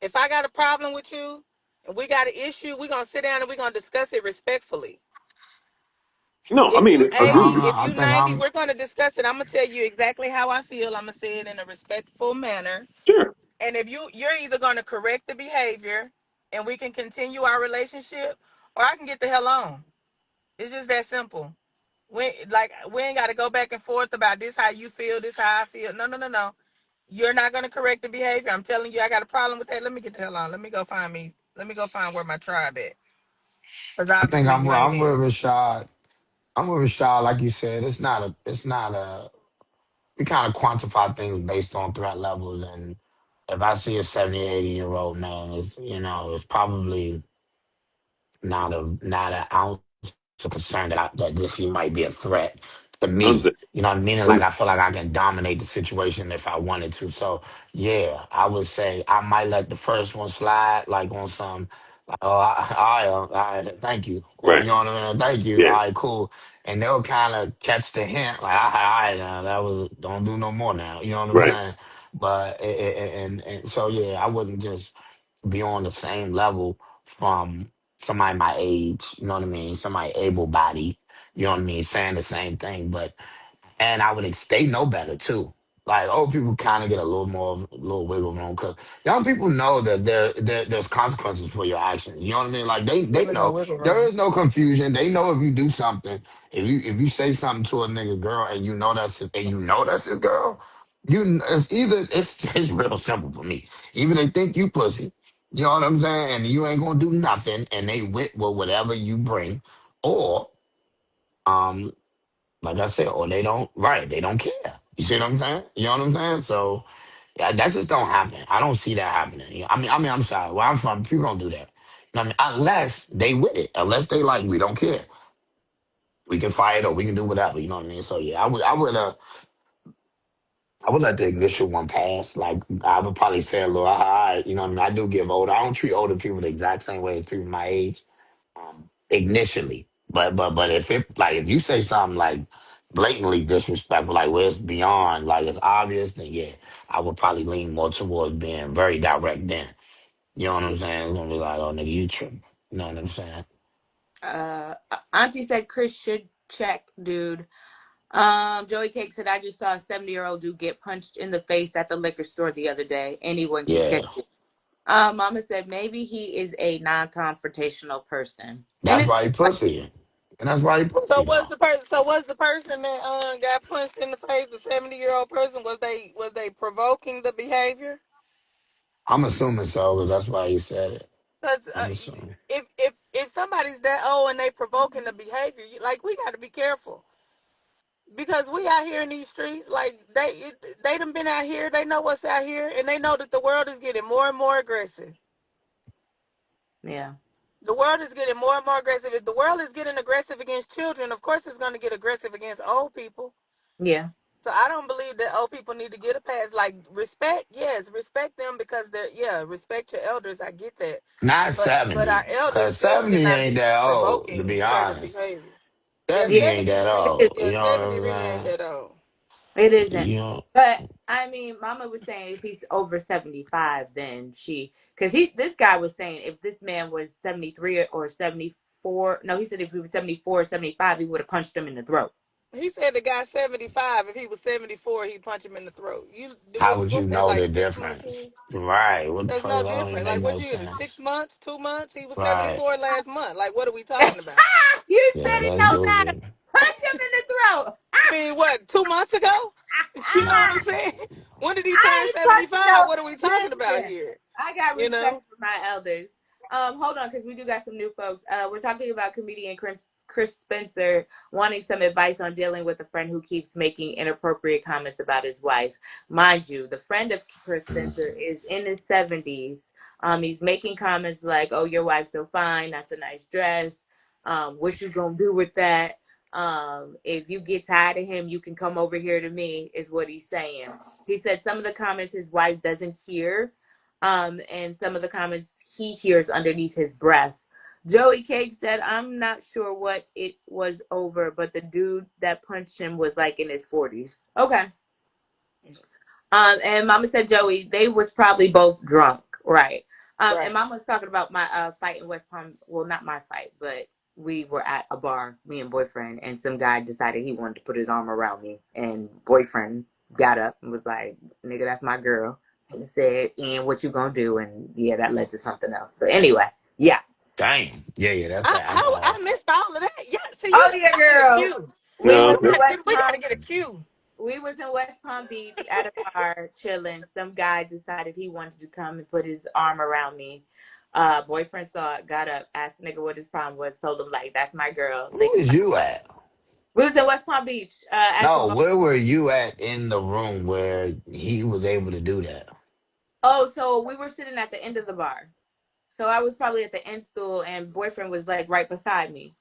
If I got a problem with you and we got an issue, we're gonna sit down and we're gonna discuss it respectfully. No, I If you mean, 80, agreed. if I you think 90, I'm we're gonna discuss it. I'm gonna tell you exactly how I feel. I'm gonna say it in a respectful manner. Sure. And if you're either gonna correct the behavior and we can continue our relationship, or I can get the hell on. It's just that simple. We ain't gotta go back and forth about this how you feel, this how I feel. No, no, no, no. You're not gonna correct the behavior. I'm telling you, I got a problem with that. Let me get the hell on. Let me go find me. Let me go find where my tribe at. Because I think obviously you ain't I'm with married. Rashad. I'm with Rashad. Like you said, it's not a. We kind of quantify things based on threat levels, and if I see a 70, 80-year-old man, it's probably not an ounce of concern that this he might be a threat to me. I'm saying, You know what I mean? And like I feel like I can dominate the situation if I wanted to. So yeah, I would say I might let the first one slide, like on some, like, oh, all right, thank you, or you right. know what I mean? Thank you, all Yeah. right, cool. And they'll kind of catch the hint, like, all right, now that was don't do no more now. You know what I'm Right. saying? But and so yeah, I wouldn't just be on the same level from somebody my age, you know what I mean? Somebody able bodied, you know what I mean, saying the same thing. But and I would they know better too. Like old people kind of get a little more, a little wiggle room because young people know that there's consequences for your actions. You know what I mean? Like they There is no know wiggle there room. is no confusion. They know if you do something, if you say something to a nigga girl and you know that's his girl, it's real simple for me. Either they think you pussy, you know what I'm saying, and you ain't gonna do nothing, and they with whatever you bring, or um like I said, or they don't, right, they don't care. You see what I'm saying? You know what I'm saying? So yeah, that just don't happen. I don't see that happening. I mean, I'm sorry. Where I'm from, people don't do that. You know what I mean? Unless they with it. Unless they like, we don't care. We can fight or we can do whatever. You know what I mean? So yeah, I would let the initial one pass. Like I would probably say a little, all right, you know what I mean? I do give older. I don't treat older people the exact same way as people my age. Initially. But if you say something like blatantly disrespectful, like where it's beyond, like it's obvious, then yeah, I would probably lean more towards being very direct then. You know what I'm saying? It's gonna be like, oh nigga, you tripping. You know what I'm saying? Auntie said Chris should check, dude. Joey Cake said I just saw a 70-year-old dude get punched in the face at the liquor store the other day. Anyone can Yeah. catch it. Mama said maybe he is a non-confrontational person, and That's it's why he pussy. And that's why he So pussy was though. the person? So was the person that got punched in the face? The 70-year-old person, was they provoking the behavior? I'm assuming so, because that's why he said it. Because I'm assuming. if somebody's that old and they provoking the behavior, like we got to be careful because we out here in these streets. Like they done been out here. They know what's out here, and they know that the world is getting more and more aggressive. yeah, The world is getting more and more aggressive. If the world is getting aggressive against children, of course it's going to get aggressive against old people. yeah, So I don't believe that old people need to get a pass. Like respect, yes, respect them because respect your elders. I get that, Not but our 70. elders Cause still should 70 not ain't be that old, to provoking be certain honest. behavior. Yeah, 70 yeah. ain't that It is. old. You yeah, know 70 what really ain't I'm that old. It saying? isn't. You know. But I mean, Mama was saying if he's over 75, then because this guy was saying if this man was 73 or 74, no, he said if he was 74 or 75, he would have punched him in the throat. He said the guy 75. If he was 74, he'd punch him in the throat. How would you What's that know like the 6 months? difference? Right. What the There's fuck? no That don't even difference. make Like what no you get? sense. 6 months, 2 months? He was Right. 74 last month. Like what are we talking about? You Yeah, said it that's don't matter. goofy. Punch him in the throat. I mean, what, 2 months ago? You know what I'm saying? When did he turn I ain't punching 75? no. What are we talking about Listen, here? I got You respect know? for my elders. Hold on, because we do got some new folks. We're talking about comedian Chris Spencer wanting some advice on dealing with a friend who keeps making inappropriate comments about his wife. Mind you, the friend of Chris Spencer is in his 70s. He's making comments like, "Oh, your wife's so fine. That's a nice dress. What you gonna do with that? If you get tired of him, you can come over here to me," is what he's saying. He said some of the comments his wife doesn't hear, and some of the comments he hears underneath his breath. Joey Cake said, I'm not sure what it was over, but the dude that punched him was like in his 40s. Okay. And Mama said Joey, they was probably both drunk, right? And Right. Mama was talking about my fight in West Palm. Well, not my fight, but we were at a bar, me and boyfriend, and some guy decided he wanted to put his arm around me, and boyfriend got up and was like, "Nigga, that's my girl." He said, "And what you gonna do?" And yeah, that led to something else. But anyway, yeah. Damn. Yeah, yeah, that's I, that I alcohol. I missed all of that. Yeah, see, Oh yeah, I need a girl. cue. We No, was We in okay. gotta West get we gotta Palm. get a cue. We was in West Palm Beach at a bar chilling. Some guy decided he wanted to come and put his arm around me. Boyfriend saw it, got up, asked the nigga what his problem was, told him like, "That's my girl." Where was you at? We was in West Palm Beach at the No, bar. where were you at in the room where he was able to do that? Oh, so we were sitting at the end of the bar. So I was probably at the end stool, and boyfriend was like right beside me.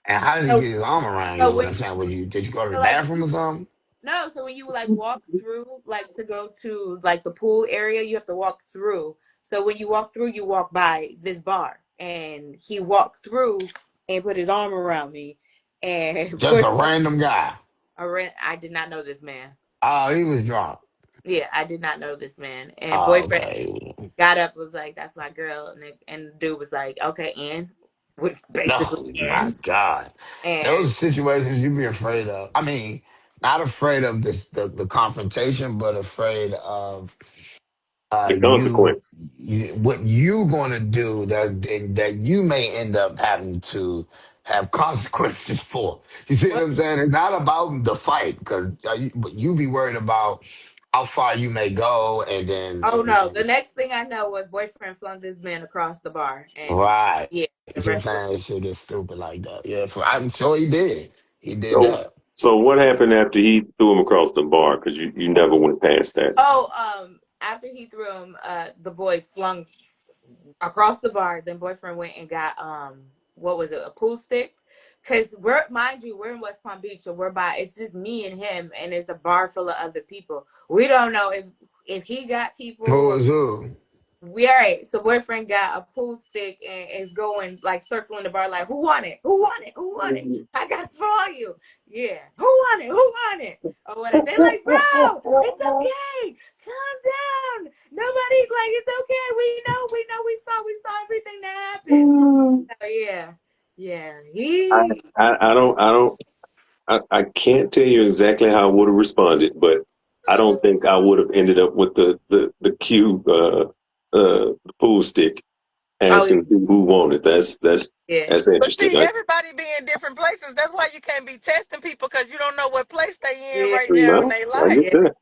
And how did he So, get his arm around you? so What when I'm saying, did you go to so the like bathroom or something? no, so when you like walk through, like to go to like the pool area, you have to walk through. So when you walk through, you walk by this bar, and he walked through and put his arm around me, and Just a random guy. I did not know this man. Oh, he was drunk. Yeah, I did not know this man. And Oh, boyfriend okay. got up, was like, "That's my girl," and the dude was like, "Okay," and which basically Oh my and God. and Those situations you be afraid of. I mean, not afraid of the confrontation, but afraid of The you, consequence. what you gonna do that you may end up having to have consequences for. You see what what? I'm saying? It's not about the fight because you be worried about how far you may go, and then Oh no! The next thing I know was boyfriend flung this man across the bar, and right. yeah, You the see what I'm rest was saying? It's just stupid like that. Yeah, I'm sure he did. He did So, that. so what happened after he threw him across the bar? Because you never went past that. oh after he threw him, the boy flung across the bar. Then boyfriend went and got what was it, a pool stick? Because we're, mind you, we're in West Palm Beach, so we're by, it's just me and him, and it's a bar full of other people. We don't know if he got people Who or was who? we all right. So boyfriend got a pool stick and is going like circling the bar like, who want it? Who want it? Who want it? I got it for all you. Yeah. Who want it? Who want it? Or whatever. They're like, bro, it's okay. Calm down. Nobody like it's okay. We know, we saw everything that happened. So yeah. Yeah. I, He I can't tell you exactly how I would have responded, but I don't think I would have ended up with the cube, the pool stick, oh asking who wanted. yeah. That's But interesting. see, everybody be in different places. That's why you can't be testing people because you don't know what place they in Yeah. right now in Well, their I get life. Yeah. that.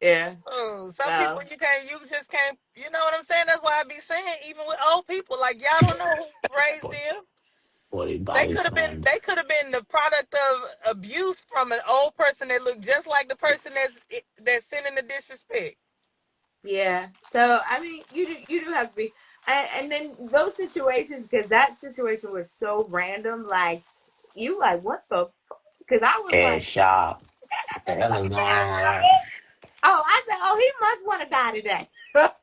Yeah. Oh, some people So you just can't. You know what I'm saying? That's why I be saying, even with old people, like y'all don't know who raised them. Body They body could have been, slammed. they could have been the product of abuse from an old person that looked just like the person that's sending the disrespect. yeah. So I mean, you do have to be, and then those situations, because that situation was so random. Like you, like what the? Because I was Head like, shot. What the "Is hell is something going around on? me?" Oh, I said, oh, he must want to die today.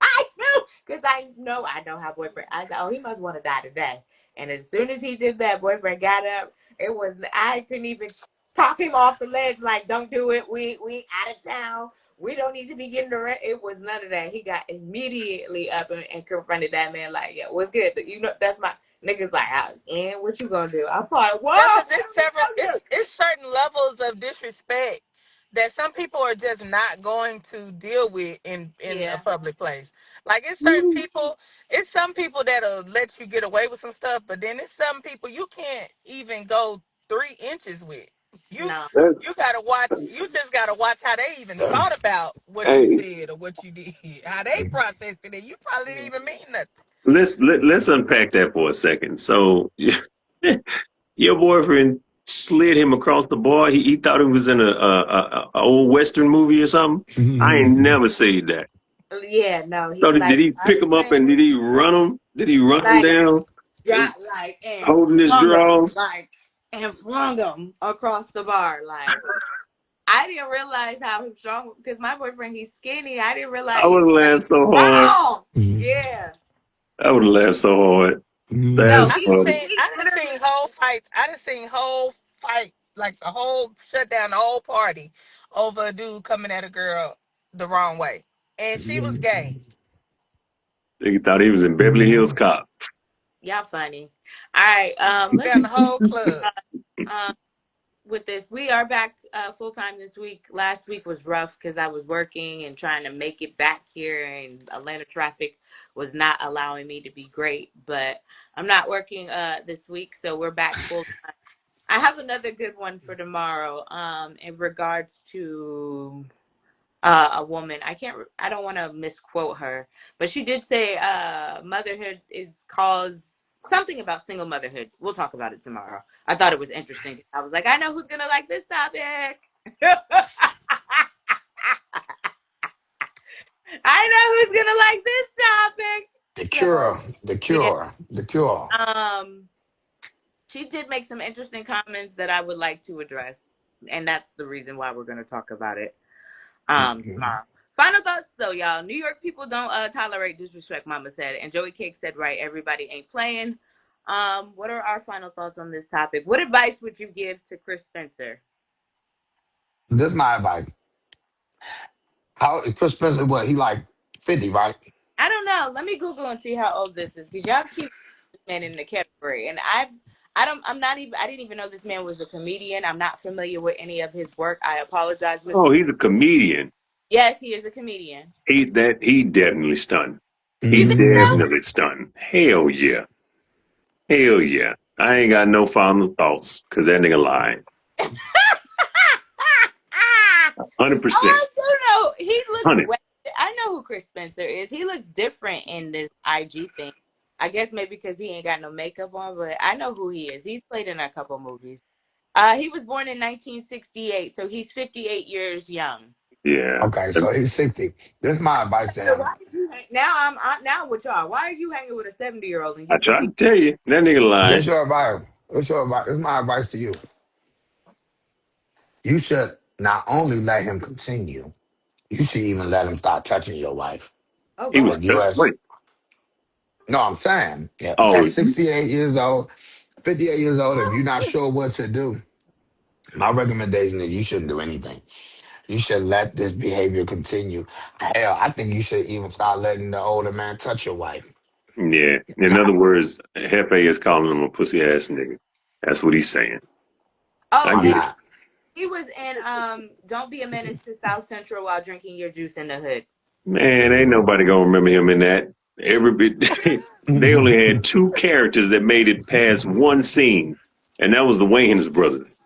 I knew, because I know how boyfriend. I said, oh, he must want to die today. And as soon as he did that, boyfriend got up. It was, I couldn't even talk him off the ledge. Like, don't do it. We out of town. We don't need to be getting arrested. It was none of that. He got immediately up and confronted that man. Like, yeah, what's good? You know, that's my niggas. Like, and what you gonna do? I'm like, whoa, Yeah, because what it's are we several, gonna do? it's certain levels of disrespect that some people are just not going to deal with in a Yeah, public place. Like it's certain people, it's some people that'll let you get away with some stuff, but then it's some people you can't even go 3 inches with. You no, That's, you gotta watch. You just gotta watch how they even thought about what you hey, said or what you did, how they processed it, and you probably didn't yeah, even mean nothing. let's unpack that for a second. So, your boyfriend slid him across the bar. He thought it was in a old western movie or something. I ain't never seen that. yeah. No, he So was did like, he pick him up and did he run him? Did he run him like. down, Got like and holding his flung them drawers? like and flung them across the bar. Like I didn't realize how strong because my boyfriend he's skinny. I didn't I realize he would was have like laughed so hard. strong. Yeah. I would have laughed so hard. No, That's funny. he I done literally seen whole fights. I done seen whole fight, like the whole shut down the whole party over a dude coming at a girl the wrong way, and she was gay. He thought he was in Beverly Hills Cop. y'all funny. All right, Broke let's down the whole club. uh with this. We are back full time this week. Last week was rough because I was working and trying to make it back here, and Atlanta traffic was not allowing me to be great. But I'm not working this week, so we're back full. I have another good one for tomorrow. In regards to a woman. I don't want to misquote her, but she did say motherhood is caused something about single motherhood. We'll talk about it tomorrow. I thought it was interesting. I was like, I know who's gonna like this topic. I know who's gonna like this topic. The So cure, the yeah, cure, the cure. um, she did make some interesting comments that I would like to address, and that's the reason why we're gonna talk about it Mhm. tomorrow. Final thoughts, though, y'all. New York people don't tolerate disrespect. Mama said, and Joey Cake said, right. Everybody ain't playing. What are our final thoughts on this topic? What advice would you give to Chris Spencer? This is my advice. How Chris Spencer? What he like 50, right? I don't know. Let me Google and see how old this is because y'all keep this man in the category, and I'm not even. I didn't even know this man was a comedian. I'm not familiar with any of his work. I apologize. With Oh, he's a comedian. yes, he is a comedian. He definitely stunned. He You think Hmm. so? definitely stunned. Hell yeah. Hell yeah. I ain't got no final thoughts because that nigga lied. 100%. I don't know. He looks 100. wet. I know who Chris Spencer is. He looks different in this IG thing. I guess maybe because he ain't got no makeup on, but I know who he is. He's played in a couple movies. He was born in 1968, so he's 58 years young. Yeah. Okay, so he's 60. This is my advice to So him. why did you hang? Now now with y'all. Why are you hanging with a 70-year-old and I you tried 50? to tell you. That nigga This lying. your advice. This your advice. This is my advice to you. You should not only let him continue, you should even let him start touching your wife. Oh He was Lord. Like you as wait. no, I'm saying, yeah, at Oh, 68 years old, 58 years old, if you're not sure what to do, my recommendation is you shouldn't do anything. You should let this behavior continue. Hell, I think you should even start letting the older man touch your wife. yeah. In Nah, other words, Hefe is calling him a pussy ass nigga. That's what he's saying. Oh, I I'm get and it. not. he was in Don't Be a Menace to South Central while drinking your juice in the hood. Man, ain't Mhm. nobody gonna remember him in that. Every bit. They only had two characters that made it past one scene, and that was the Wayans brothers.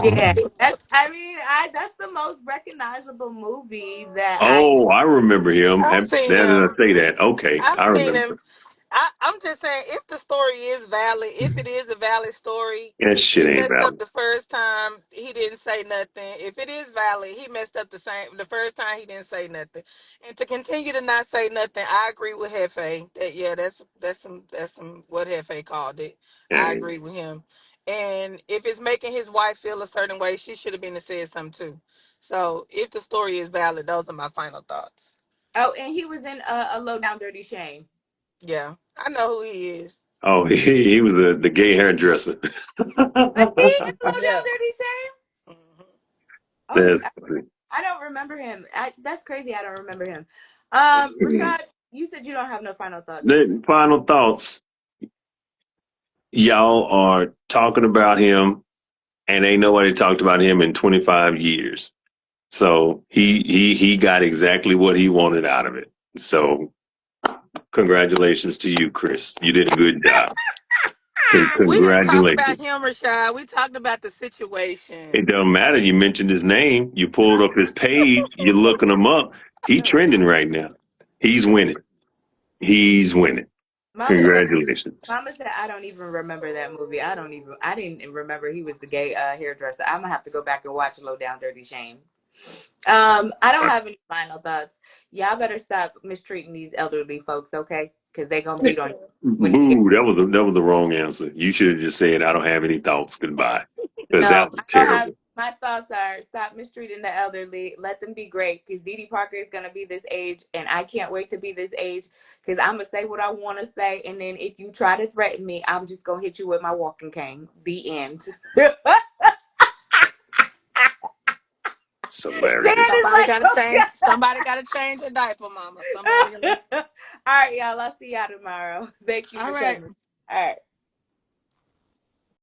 Yeah, that's the most recognizable movie that I. Oh, I remember him. I've seen Now that I him. say that, okay, I've I seen him. remember. I'm just saying, if the story is valid, if it is a valid story, That shit he ain't messed up valid. the first time. He didn't say nothing. If it is valid, he messed up the first time he didn't say nothing. And to continue to not say nothing, I agree with Hefe. That yeah, that's some what Hefe called it. I Yeah. agree with him. And if it's making his wife feel a certain way, she should have been to say something too. So if the story is valid, those are my final thoughts. Oh, and he was in a Low Down Dirty Shame. Yeah, I know who he is. Oh, he was the gay hairdresser. Was he in Low Down Yeah. Dirty Shame? Mhm. Oh, That's funny. I don't remember him. That's crazy. I don't remember him. Rashad, you said you don't have no final thoughts. The final thoughts. Y'all are talking about him, and ain't nobody talked about him in 25 years. So he got exactly what he wanted out of it. So congratulations to you, Chris. You did a good job. We didn't talk about Congratulations. him, Rashad. We talked about the situation. It don't matter. You mentioned his name. You pulled up his page. You're looking him up. He trending right now. He's winning. He's winning. Mama said. Congratulations. Mama said I don't even remember that movie. I didn't even remember he was the gay hairdresser. I'm gonna have to go back and watch Low Down Dirty Shame. I don't have any final thoughts. Y'all better stop mistreating these elderly folks, okay? Because they gonna beat on you when you get. Boo, that was the wrong answer. You should have just said, I don't have any thoughts. Goodbye. Because No, that was I don't have. terrible. My thoughts are stop mistreating the elderly. Let them be great because Dee Dee Parker is gonna be this age, and I can't wait to be this age because I'm gonna say what I want to say, and then if you try to threaten me, I'm just gonna hit you with my walking cane. The end. It's Dan hilarious. is like, oh Somebody gotta change a diaper, Mama. Somebody. God. All right, y'all. I'll see y'all tomorrow. Thank you All for right. coming. All right.